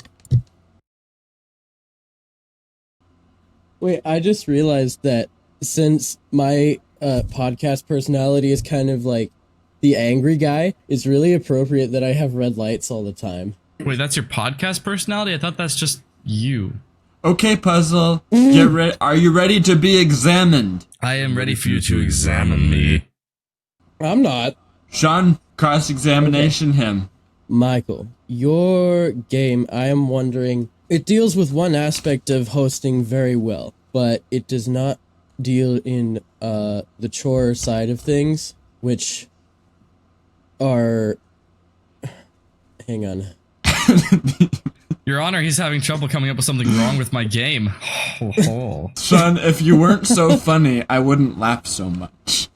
Wait, I just realized that since my podcast personality is kind of like the angry guy, it's really appropriate that I have red lights all the time. Wait, that's your podcast personality? I thought that's just you. Okay, Puzzle. Get ready. Are you ready to be examined? I am ready for you to examine me. I'm not. Sean, cross-examination him. Michael, your game, I am wondering, it deals with one aspect of hosting very well, but it does not deal in the chore side of things, which are... Hang on. Your Honor, he's having trouble coming up with something wrong with my game. Oh. Sean, if you weren't so funny, I wouldn't laugh so much.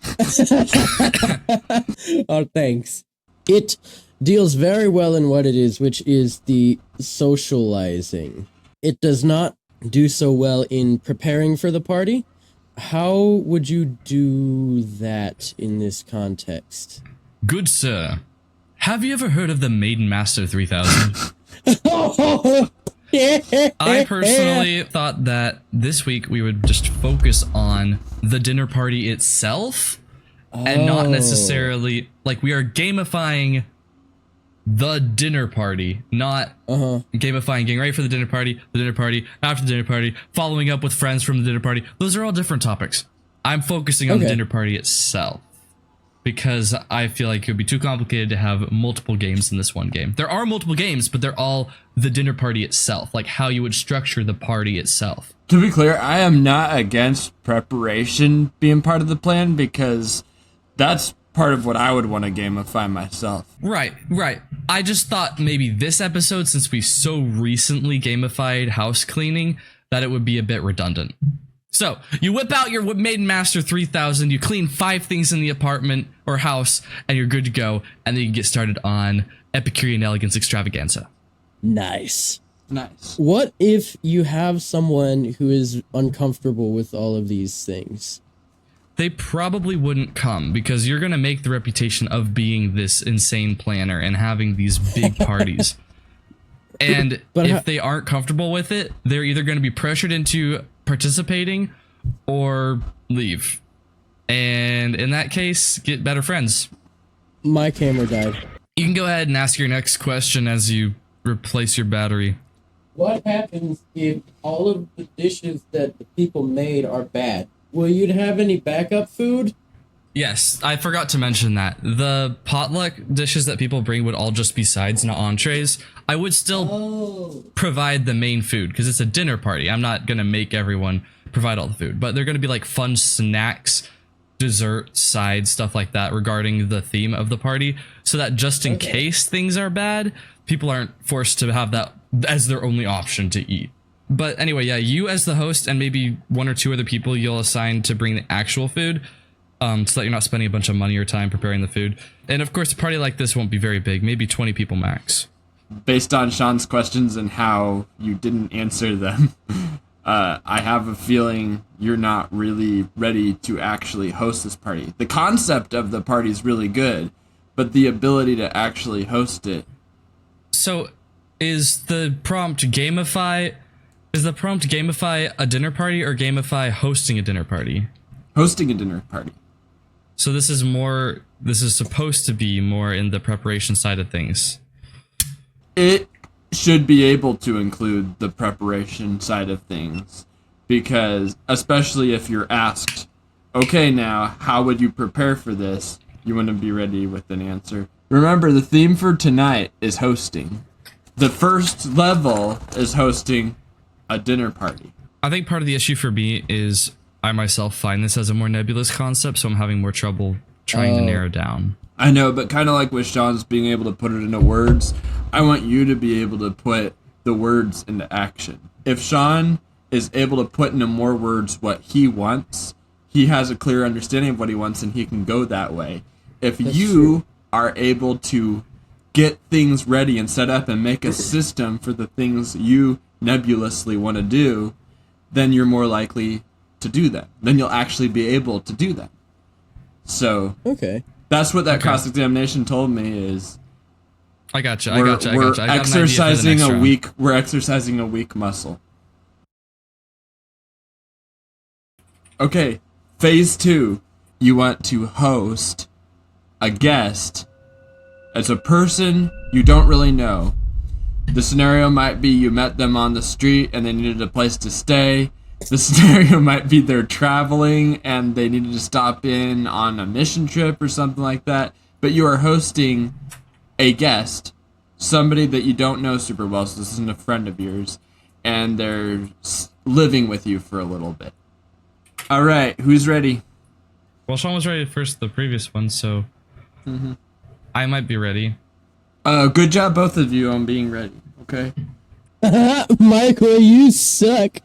Oh, thanks. It deals very well in what it is, which is the socializing. It does not do so well in preparing for the party. How would you do that in this context? Good sir, have you ever heard of the Maiden Master 3000? I personally thought that this week we would just focus on the dinner party itself and not necessarily, like, we are gamifying the dinner party, not gamifying getting ready for the dinner party, after the dinner party, following up with friends from the dinner party. Those are all different topics. I'm focusing on the dinner party itself because I feel like it would be too complicated to have multiple games in this one game. There are multiple games, but they're all the dinner party itself, like how you would structure the party itself. To be clear, I am not against preparation being part of the plan because that's part of what I would want to gamify myself. Right. I just thought maybe this episode, since we so recently gamified house cleaning, that it would be a bit redundant. So, you whip out your Maiden Master 3000, you clean 5 things in the apartment or house, and you're good to go, and then you can get started on Epicurean Elegance Extravaganza. Nice. Nice. What if you have someone who is uncomfortable with all of these things? They probably wouldn't come because you're going to make the reputation of being this insane planner and having these big parties. And But if they aren't comfortable with it, they're either going to be pressured into participating or leave. And in that case, get better friends. My camera died. You can go ahead and ask your next question as you replace your battery. What happens if all of the dishes that the people made are bad? Will you have any backup food? Yes, I forgot to mention that. The potluck dishes that people bring would all just be sides, not entrees. I would still provide the main food because it's a dinner party. I'm not going to make everyone provide all the food, but they're going to be like fun snacks, dessert, sides, stuff like that regarding the theme of the party, so that just in case things are bad, people aren't forced to have that as their only option to eat. But anyway, yeah, you as the host and maybe one or two other people you'll assign to bring the actual food, so that you're not spending a bunch of money or time preparing the food. And of course, a party like this won't be very big, maybe 20 people max. Based on Sean's questions and how you didn't answer them, I have a feeling you're not really ready to actually host this party. The concept of the party is really good, but the ability to actually host it. So, is the prompt Gamify a dinner party or Gamify hosting a dinner party? Hosting a dinner party. So this is supposed to be more in the preparation side of things. It should be able to include the preparation side of things, because especially if you're asked, okay, now how would you prepare for this, you want to be ready with an answer. Remember, the theme for tonight is hosting. The first level is hosting a dinner party. I think part of the issue for me is I myself find this as a more nebulous concept, so I'm having more trouble trying to narrow down. I know, but kind of like with Sean's being able to put it into words, I want you to be able to put the words into action. If Sean is able to put into more words what he wants, he has a clear understanding of what he wants and he can go that way. If you are able to get things ready and set up and make a system for the things you nebulously want to do, then you're more likely to do that. Then you'll actually be able to do that. So that's what that cross-examination told me is. I gotcha. We're exercising a weak muscle. Okay, phase 2. You want to host a guest as a person you don't really know. The scenario might be you met them on the street and they needed a place to stay. The scenario might be they're traveling and they needed to stop in on a mission trip or something like that. But you are hosting a guest, somebody that you don't know super well, so this isn't a friend of yours, and they're living with you for a little bit. All right, who's ready? Well, Sean was ready first the previous one, so I might be ready. Good job, both of you, on being ready. Okay. Michael, you suck.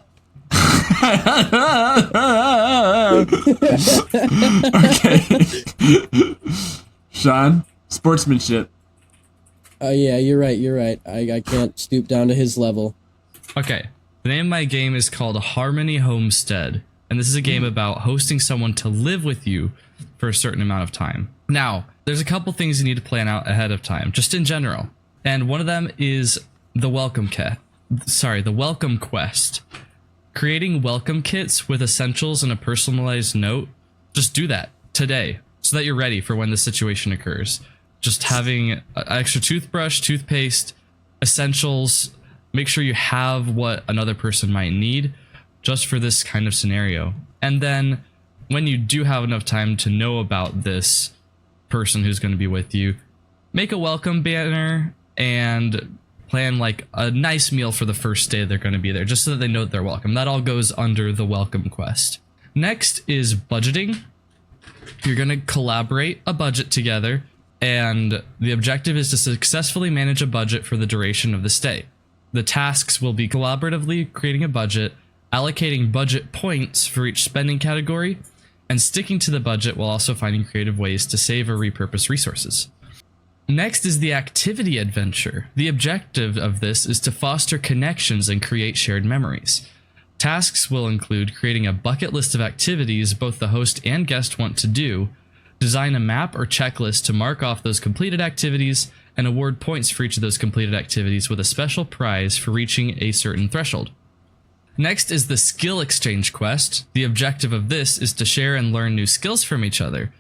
Okay. Sean, sportsmanship. Yeah, you're right. I can't stoop down to his level. Okay. The name of my game is called Harmony Homestead, and this is a game about hosting someone to live with you for a certain amount of time. Now, there's a couple things you need to plan out ahead of time, just in general. And one of them is the welcome quest. Creating welcome kits with essentials and a personalized note. Just do that today so that you're ready for when the situation occurs. Just having an extra toothbrush, toothpaste, essentials. Make sure you have what another person might need just for this kind of scenario. And then when you do have enough time to know about this person who's going to be with you, make a welcome banner and plan like a nice meal for the first day they're going to be there, just so that they know that they're welcome. That all goes under the welcome quest. Next is budgeting. You're going to collaborate a budget together, and the objective is to successfully manage a budget for the duration of the stay. The tasks will be collaboratively creating a budget, allocating budget points for each spending category, and sticking to the budget while also finding creative ways to save or repurpose resources. Next is the activity adventure. The objective of this is to foster connections and create shared memories. Tasks will include creating a bucket list of activities both the host and guest want to do, design a map or checklist to mark off those completed activities, and award points for each of those completed activities with a special prize for reaching a certain threshold. Next is the skill exchange quest. The objective of this is to share and learn new skills from each other.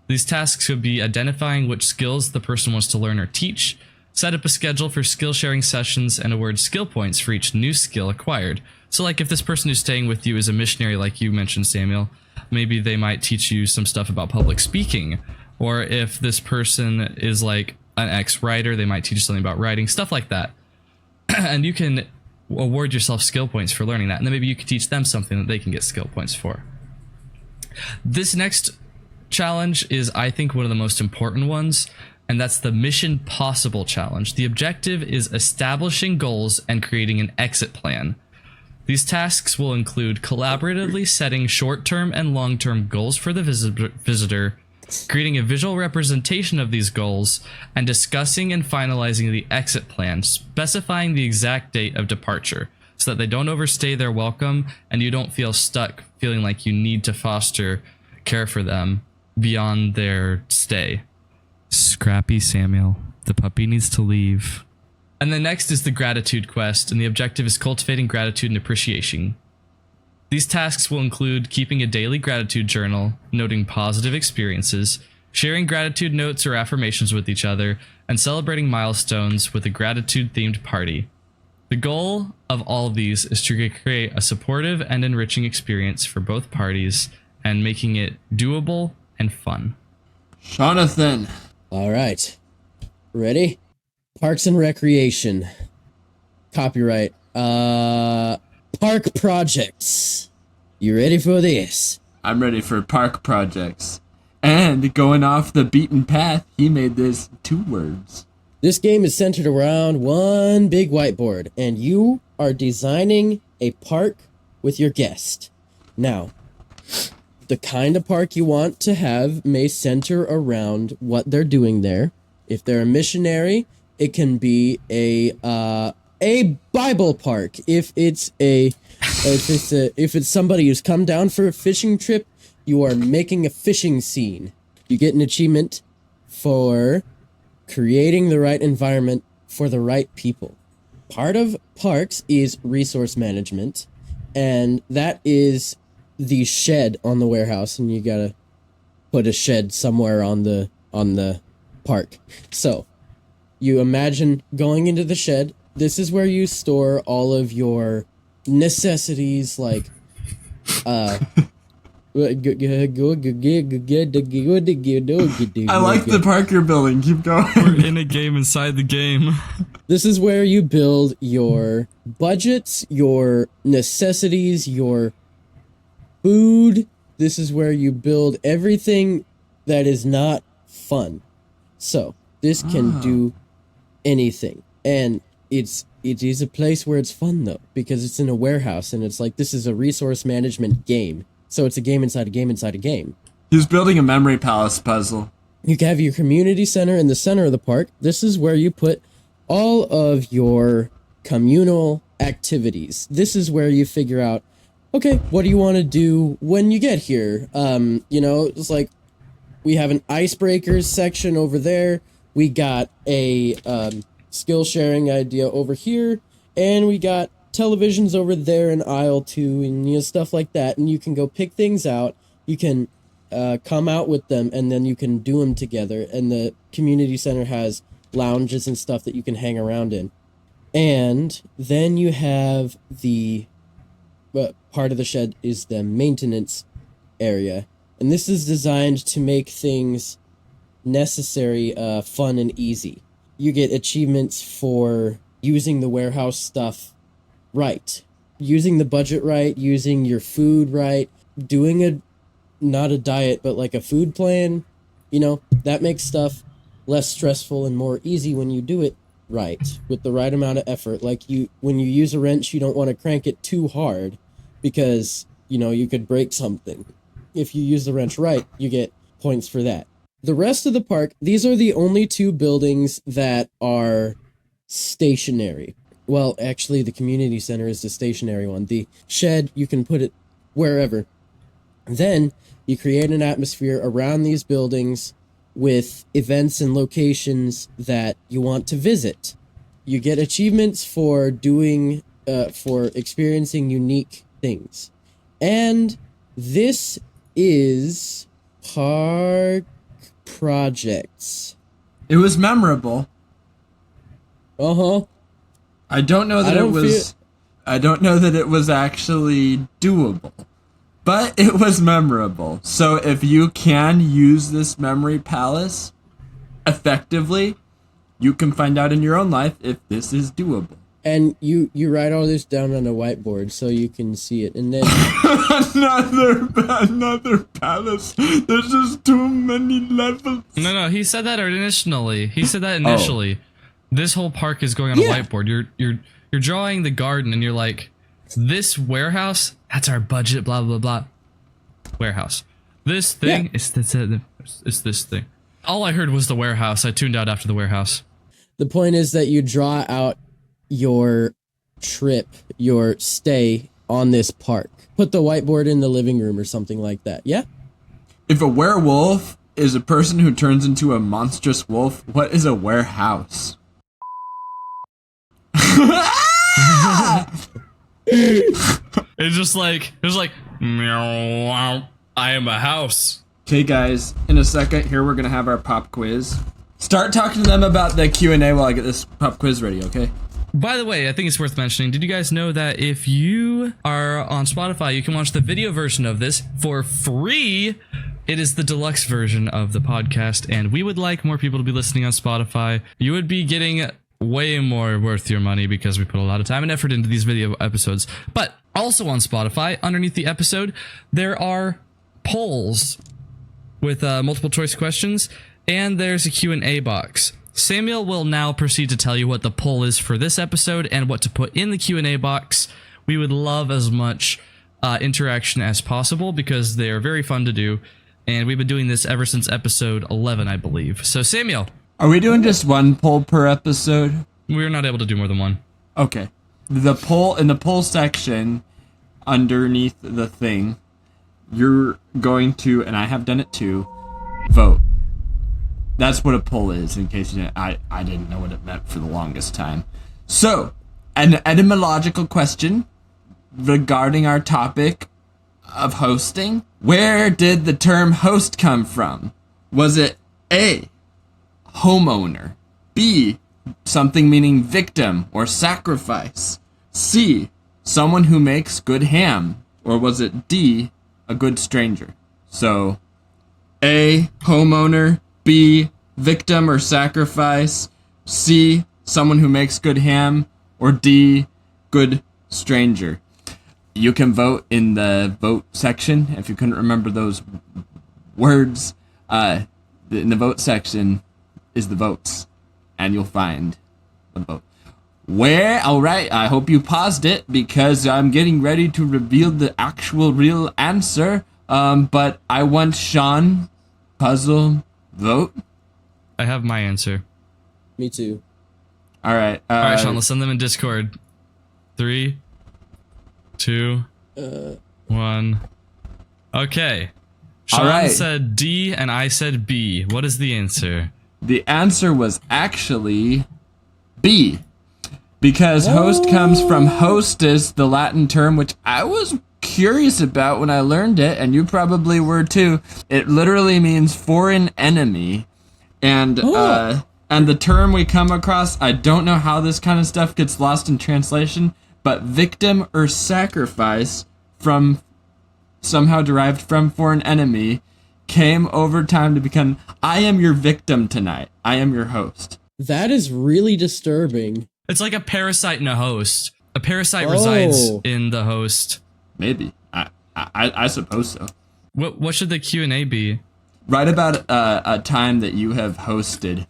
These tasks could be identifying which skills the person wants to learn or teach, set up a schedule for skill sharing sessions, and award skill points for each new skill acquired. So like if this person who's staying with you is a missionary like you mentioned, Samuel, maybe they might teach you some stuff about public speaking. Or if this person is like an ex-writer, they might teach you something about writing, stuff like that. And you can award yourself skill points for learning that. And then maybe you could teach them something that they can get skill points for. This next challenge is, I think, one of the most important ones, and that's the Mission Possible challenge. The objective is establishing goals and creating an exit plan. These tasks will include collaboratively setting short-term and long-term goals for the visitor, creating a visual representation of these goals, and discussing and finalizing the exit plan, specifying the exact date of departure so that they don't overstay their welcome and you don't feel stuck feeling like you need to foster care for them beyond their stay. Scrappy Samuel, the puppy needs to leave. And then next is the gratitude quest, and the objective is cultivating gratitude and appreciation. These tasks will include keeping a daily gratitude journal, noting positive experiences, sharing gratitude notes or affirmations with each other, and celebrating milestones with a gratitude-themed party. The goal of all of these is to create a supportive and enriching experience for both parties and making it doable and fun. Jonathan. All right. Ready? Parks and Recreation. Copyright. Park projects. You ready for this? I'm ready for park projects. And going off the beaten path, he made this 2 words. This game is centered around one big whiteboard, and you are designing a park with your guest. Now, the kind of park you want to have may center around what they're doing there. If they're a missionary, it can be a Bible park. If it's somebody who's come down for a fishing trip, you are making a fishing scene. You get an achievement for creating the right environment for the right people. Part of parks is resource management, and that is the shed on the warehouse, and you gotta put a shed somewhere on the park. So you imagine going into the shed. This is where you store all of your necessities, like I like the park you're building. Keep going. We're in a game inside the game. This is where you build your budgets, your necessities, your food. This is where you build everything that is not fun. So this can do anything, and it is a place where it's fun though, because it's in a warehouse, and it's like, this is a resource management game. So it's a game inside a game inside a game. He's building a memory palace puzzle. You have your community center in the center of the park. This is where you put all of your communal activities. This is where you figure out, okay, what do you want to do when you get here? It's like, we have an icebreakers section over there. We got a skill sharing idea over here, and we got televisions over there in aisle 2, and stuff like that. And you can go pick things out. You can come out with them, and then you can do them together. And the community center has lounges and stuff that you can hang around in. And then you have the part of the shed is the maintenance area, and this is designed to make things necessary fun and easy. You get achievements for using the warehouse stuff right, using the budget right, using your food right, doing not a diet, but like a food plan. That makes stuff less stressful and more easy when you do it right, with the right amount of effort. Like when you use a wrench, you don't want to crank it too hard, because you could break something. If you use the wrench right, you get points for that. The rest of the park, these are the only two buildings that are stationary. Well, actually, the community center is the stationary one. The shed, you can put it wherever. Then you create an atmosphere around these buildings with events and locations that you want to visit. You get achievements for experiencing unique things. And this is park projects. It was memorable. I don't know that I don't know that it was actually doable, but it was memorable. So if you can use this memory palace effectively, you can find out in your own life if this is doable. And you write all this down on a whiteboard so you can see it, and then another palace. There's just too many levels. No, he said that initially. This whole park is going on a whiteboard. You're drawing the garden, and you're like, this warehouse, that's our budget, blah blah blah. Warehouse. This thing is this thing. All I heard was the warehouse. I tuned out after the warehouse. The point is that you draw out your trip, your stay on this park. Put the whiteboard in the living room or something like that. Yeah? If a werewolf is a person who turns into a monstrous wolf, what is a warehouse? It's just like meow, I am a house. Okay, guys, in a second here we're gonna have our pop quiz. Start talking to them about the Q&A while I get this pop quiz ready, okay? By the way, I think it's worth mentioning, did you guys know that if you are on Spotify, you can watch the video version of this for free? It is the deluxe version of the podcast, and we would like more people to be listening on Spotify. You would be getting way more worth your money because we put a lot of time and effort into these video episodes. But also on Spotify, underneath the episode, there are polls with multiple choice questions, and there's a Q&A box. Samuel will now proceed to tell you what the poll is for this episode and what to put in the Q&A box. We would love as much interaction as possible because they are very fun to do, and we've been doing this ever since episode 11, I believe. So Samuel. Are we doing just one poll per episode? We're not able to do more than one. Okay. The poll, in the poll section, underneath the thing, you're going to, and I have done it too, vote. That's what a poll is, in case you didn't, I didn't know what it meant for the longest time. So, an etymological question regarding our topic of hosting. Where did the term host come from? Was it A, homeowner, B, something meaning victim or sacrifice, C, someone who makes good ham, or was it D, a good stranger? So, A, homeowner, B, victim or sacrifice, C, someone who makes good ham, or D, good stranger. You can vote in the vote section. If you couldn't remember those words, in the vote section is the votes, and you'll find the vote. Alright, I hope you paused it because I'm getting ready to reveal the actual real answer. But I want Sean, Puzzle, vote. I have my answer. Me too. Alright. Alright, Sean, let's send them in Discord. 3, 2, 1. Okay. Sean said D and I said B. What is the answer? The answer was actually B. Because host comes from hostess, the Latin term, which I was curious about when I learned it, and you probably were too. It literally means foreign enemy. And the term we come across, I don't know how this kind of stuff gets lost in translation, but victim or sacrifice from somehow derived from foreign enemy came over time to become, I am your victim tonight. I am your host. That is really disturbing. It's like a parasite in a host. A parasite resides in the host. Maybe. I suppose so. What should the Q&A be? Write about a time that you have hosted.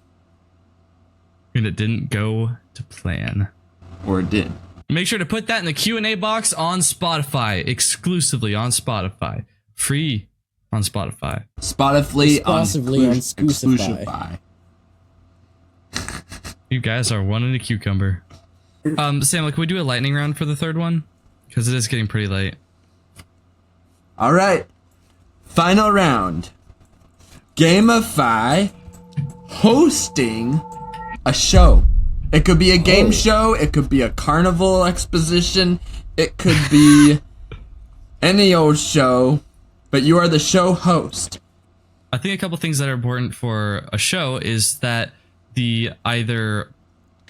And it didn't go to plan. Or it did. Make sure to put that in the Q&A box on Spotify. Exclusively on Spotify. Free on Spotify. Spotify on Exclusively on Exclusify. You guys are one in a cucumber. Sam, like, can we do a lightning round for the third one? Because it is getting pretty late. All right. Final round. Gamify hosting a show. It could be a game show. It could be a carnival exposition. It could be any old show, but you are the show host. I think a couple things that are important for a show is that the either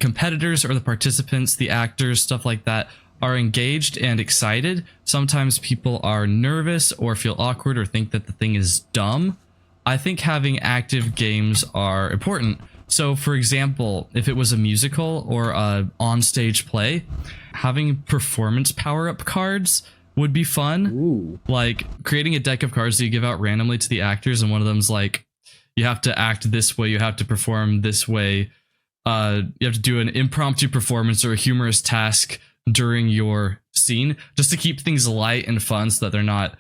competitors or the participants, the actors, stuff like that, are engaged and excited. Sometimes people are nervous or feel awkward or think that the thing is dumb. I think having active games are important. So, for example, if it was a musical or a on-stage play, having performance power-up cards would be fun. Ooh. Like creating a deck of cards that you give out randomly to the actors, and one of them's like, you have to act this way, you have to perform this way, you have to do an impromptu performance or a humorous task during your scene, just to keep things light and fun so that they're not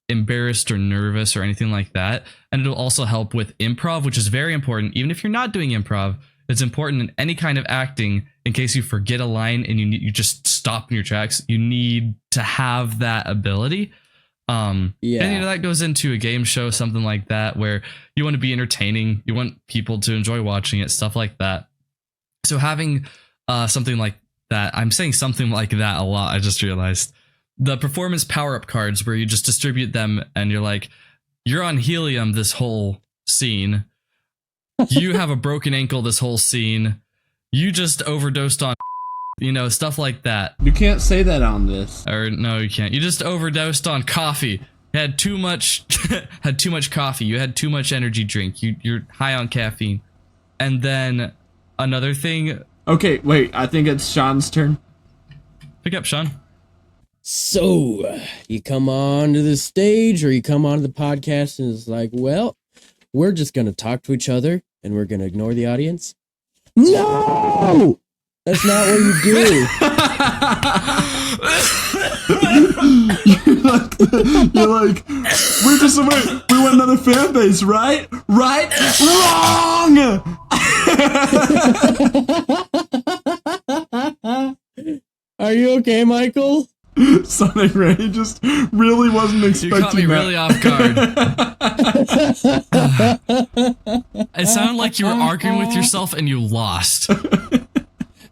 embarrassed or nervous or anything like that. And it'll also help with improv, which is very important. Even if you're not doing improv, it's important in any kind of acting. In case you forget a line and you just stop in your tracks, you need to have that ability. And that goes into a game show, something like that, where you want to be entertaining, you want people to enjoy watching it, stuff like that. So having something like that, I'm saying something like that a lot, I just realized. The performance power-up cards, where you just distribute them and you're like, you're on helium this whole scene. You have a broken ankle this whole scene. You just overdosed on, stuff like that. You can't say that on this. Or no, you can't. You just overdosed on coffee. Had too much coffee. You had too much energy drink. You're high on caffeine. And then another thing. Okay, wait. I think it's Sean's turn. Pick up, Sean. So, you come onto the stage or you come onto the podcast and it's like, well, we're just going to talk to each other and we're going to ignore the audience. No! That's not what you do. You're like, we want another fan base, right? Right? Wrong! Are you okay, Michael? Sonic Ray just really wasn't expecting that. You caught me really off guard. It sounded like you were arguing with yourself and you lost.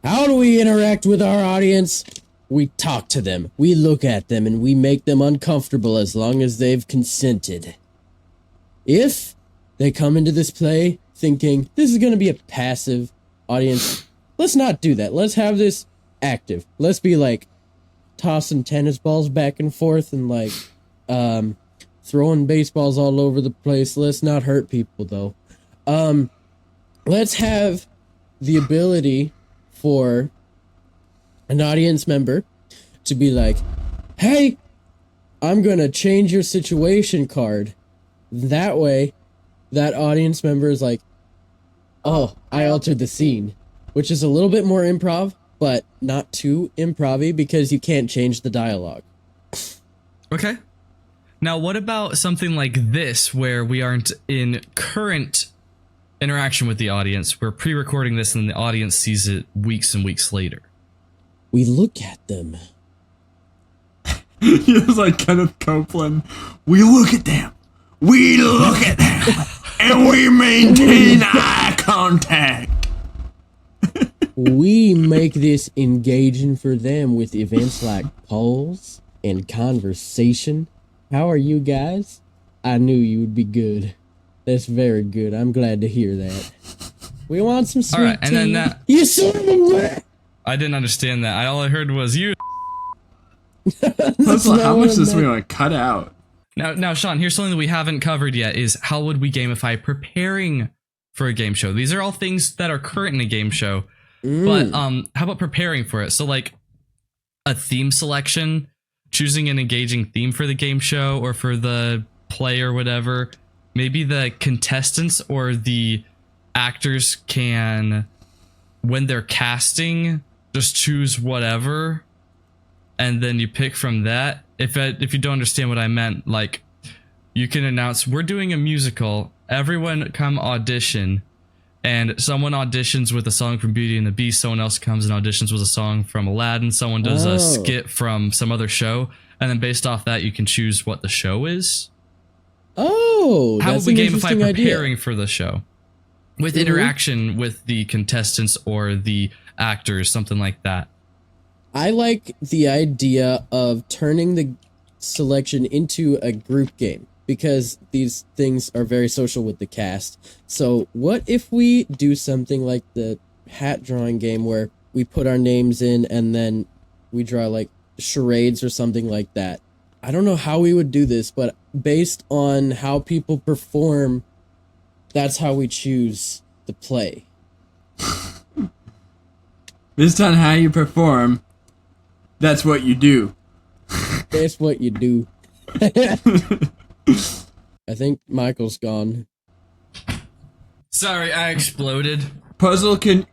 How do we interact with our audience? We talk to them, we look at them, and we make them uncomfortable as long as they've consented. If they come into this play thinking, this is going to be a passive audience, let's not do that. Let's have this active. Let's be like, tossing tennis balls back and forth and like throwing baseballs all over the place. Let's not hurt people though. Let's have the ability for an audience member to be like, hey, I'm gonna change your situation card. That way that audience member is like, oh, I altered the scene, which is a little bit more improv, but not too improv-y because you can't change the dialogue. Okay. Now, what about something like this, where we aren't in current interaction with the audience? We're pre-recording this and the audience sees it weeks and weeks later. We look at them. He was like Kenneth Copeland. We look at them. We look at them. And we maintain eye contact. We make this engaging for them with events like polls and conversation. How are you guys? I knew you would be good. That's very good. I'm glad to hear that. We want some sweet All right, and tea. then that. You son of a... I didn't understand that. All I heard was you. That's how much this we want to cut out. Now, Sean, here's something that we haven't covered yet: is how would we gamify preparing for a game show? These are all things that are current in a game show. But how about preparing for it? So like a theme selection, choosing an engaging theme for the game show or for the play or whatever. Maybe the contestants or the actors can, when they're casting, just choose whatever, and then you pick from that. If you don't understand what I meant, like you can announce, we're doing a musical, everyone come audition, and someone auditions with a song from Beauty and the Beast, someone else comes and auditions with a song from Aladdin, someone does a skit from some other show, and then based off that, you can choose what the show is. Oh, how that's would we an gamify interesting preparing idea. for the show? With interaction with the contestants or the actors, something like that. I like the idea of turning the selection into a group game, because these things are very social with the cast. So what if we do something like the hat drawing game, where we put our names in and then we draw like charades or something like that? I don't know how we would do this, but based on how people perform, that's how we choose the play. Based on how you perform, that's what you do. That's what you do. I think Michael's gone. Sorry, I exploded. Puzzle, can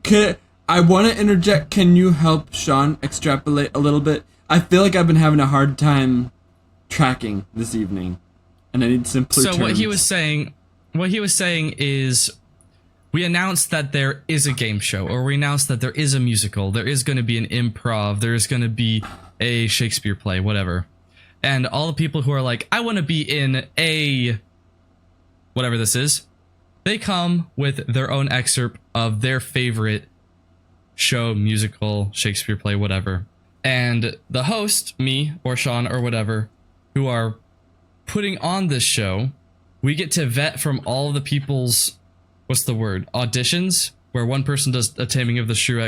I want to interject? Can you help Sean extrapolate a little bit? I feel like I've been having a hard time tracking this evening, and I need simpler terms. So what he was saying is, we announced that there is a game show, or we announced that there is a musical, there is going to be an improv, there is going to be a Shakespeare play, whatever. And all the people who are like, I want to be in a whatever this is, they come with their own excerpt of their favorite show, musical, Shakespeare play, whatever. And the host, me or Sean or whatever, who are putting on this show, we get to vet from all the people's, what's the word, auditions, where one person does a Taming of the Shrew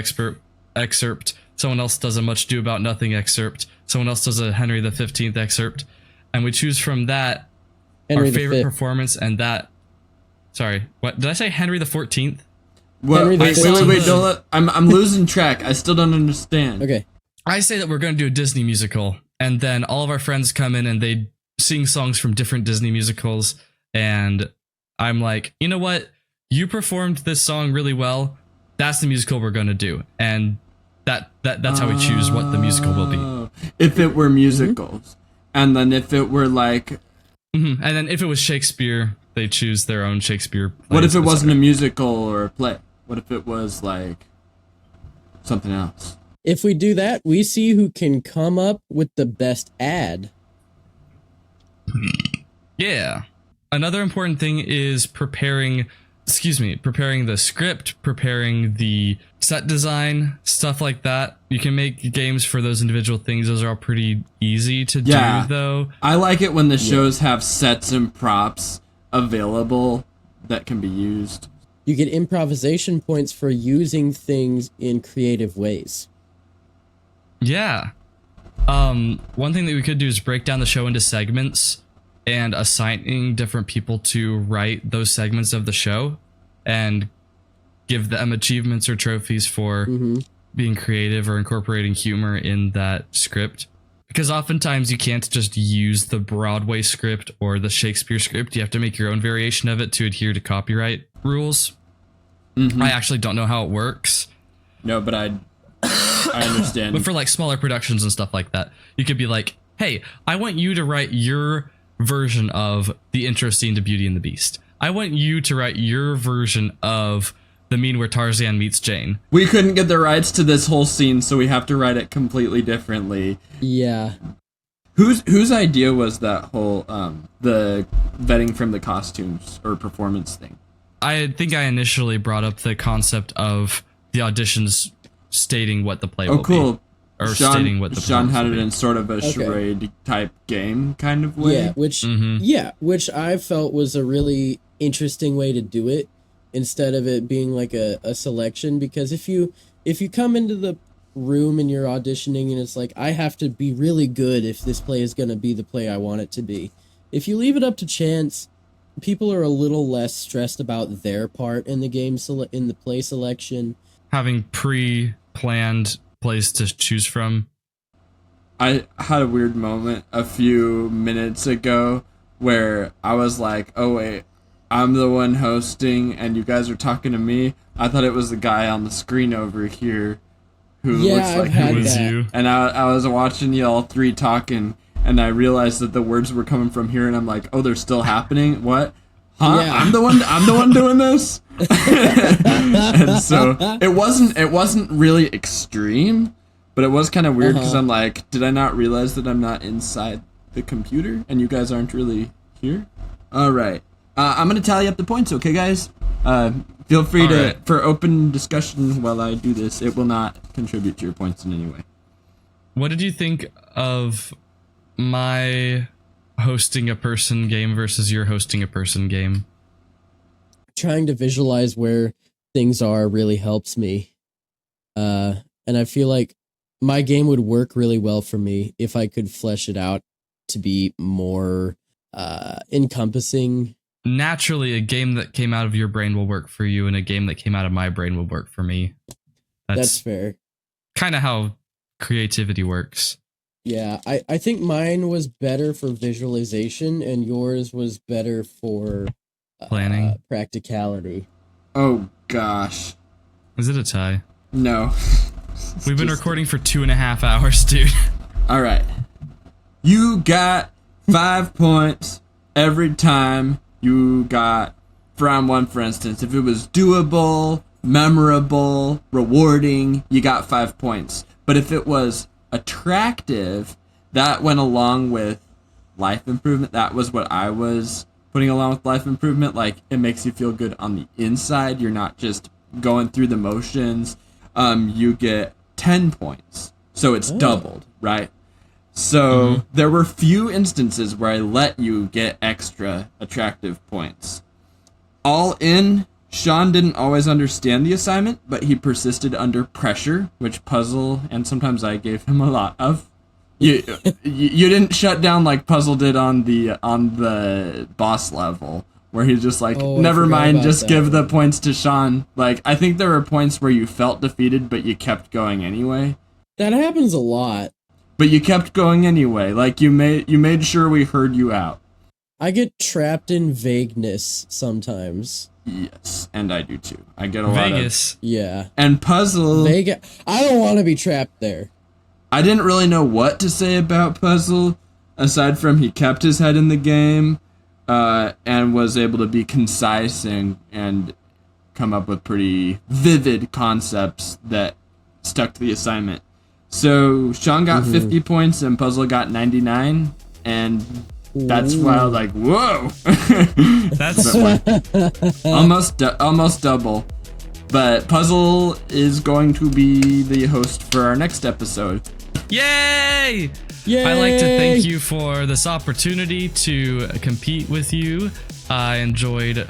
excerpt, someone else does a Much Ado About Nothing excerpt, someone else does a Henry the 15th excerpt, and we choose from that our favorite performance, and that, sorry, what did I say? Henry the 14th? Well, Henry the wait, 14th. don't let, I'm losing track. I still don't understand. Okay. I say that we're going to do a Disney musical, and then all of our friends come in and they sing songs from different Disney musicals, and I'm like, you know what? You performed this song really well. That's the musical we're going to do. And that's how we choose what the musical will be. If it were musicals. And then if it were like... And then if it was Shakespeare, they choose their own Shakespeare plays. What if it wasn't a musical or a play? What if it was like something else? If we do that, we see who can come up with the best ad. Yeah. Another important thing is preparing the script, preparing the set design, stuff like that. You can make games for those individual things. Those are all pretty easy to do, though. I like it when the shows have sets and props available that can be used. You get improvisation points for using things in creative ways. Yeah. One thing that we could do is break down the show into segments and assigning different people to write those segments of the show and give them achievements or trophies for being creative or incorporating humor in that script. Because oftentimes you can't just use the Broadway script or the Shakespeare script. You have to make your own variation of it to adhere to copyright rules. I actually don't know how it works. No, but I understand. But for like smaller productions and stuff like that, you could be like, hey, I want you to write your version of the intro scene to Beauty and the Beast. I want you to write your version of the mean where Tarzan meets Jane. We couldn't get the rights to this whole scene, so we have to write it completely differently. Yeah. Whose idea was that whole the vetting from the costumes or performance thing? I think I initially brought up the concept of the auditions stating what the play will be. Or stating what the Sean had will it be. in sort of a charade type game kind of way. Yeah, which I felt was a really interesting way to do it, instead of it being like a selection. Because if you come into the room and you're auditioning and it's like, I have to be really good if this play is going to be the play I want it to be. If you leave it up to chance, people are a little less stressed about their part in the game in the play selection. Having pre-planned plays to choose from. I had a weird moment a few minutes ago where I was like, oh wait, I'm the one hosting and you guys are talking to me. I thought it was the guy on the screen over here who looks like I've had was that. you. And I was watching you all three talking, and I realized that the words were coming from here, and I'm like, oh, they're still happening. What? Huh? Yeah. I'm the one doing this. And so it wasn't really extreme, but it was kind of weird because I'm like, did I not realize that I'm not inside the computer and you guys aren't really here? All right. I'm going to tally up the points, okay, guys? Feel free for open discussion while I do this. It will not contribute to your points in any way. What did you think of my hosting a person game versus your hosting a person game? Trying to visualize where things are really helps me. And I feel like my game would work really well for me if I could flesh it out to be more encompassing. Naturally, a game that came out of your brain will work for you, and a game that came out of my brain will work for me. That's fair. Kind of how creativity works. Yeah, I think mine was better for visualization, and yours was better for planning, practicality. Oh gosh. Is it a tie? No. We've been recording for 2.5 hours, dude. All right. You got 5 points every time you got round one, for instance. If it was doable, memorable, rewarding, you got 5 points. But if it was attractive, that went along with life improvement. That was what I was putting along with life improvement. Like, it makes you feel good on the inside. You're not just going through the motions. You get 10 points. So it's doubled, right? So there were few instances where I let you get extra attractive points. All in, Sean didn't always understand the assignment, but he persisted under pressure, which Puzzle and sometimes I gave him a lot of. You didn't shut down like Puzzle did on the boss level, where he's just like, never mind, just give the points to Sean. Like, I think there were points where you felt defeated, but you kept going anyway. That happens a lot. But you kept going anyway. Like, you made sure we heard you out. I get trapped in vagueness sometimes. Yes, and I do too. I get a Vegas. lot of... Yeah. And Puzzle... Vegas. I don't want to be trapped there. I didn't really know what to say about Puzzle, aside from he kept his head in the game, and was able to be concise and come up with pretty vivid concepts that stuck to the assignment. So Sean got 50 points and Puzzle got 99, and that's why I was like, whoa! That's almost double. But Puzzle is going to be the host for our next episode. Yay! Yay! I'd like to thank you for this opportunity to compete with you. I enjoyed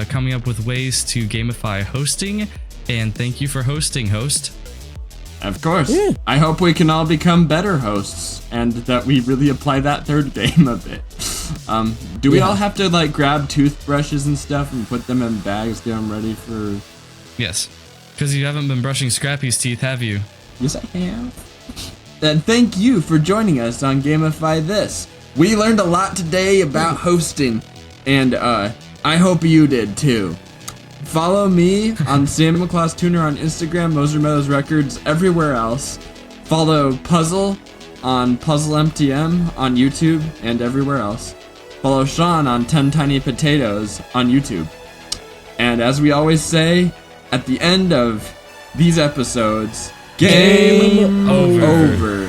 coming up with ways to gamify hosting, and thank you for hosting, host. Of course. Yeah. I hope we can all become better hosts, and that we really apply that third game a bit. Do we all have to like grab toothbrushes and stuff and put them in bags, get them ready for... Yes, because you haven't been brushing Scrappy's teeth, have you? Yes, I have. And thank you for joining us on Gamify This. We learned a lot today about hosting, and I hope you did too. Follow me on Sam McClaws Tuner on Instagram, Moser Meadows Records, everywhere else. Follow Puzzle on Puzzle MTM on YouTube and everywhere else. Follow Sean on 10 Tiny Potatoes on YouTube. And as we always say, at the end of these episodes, game over.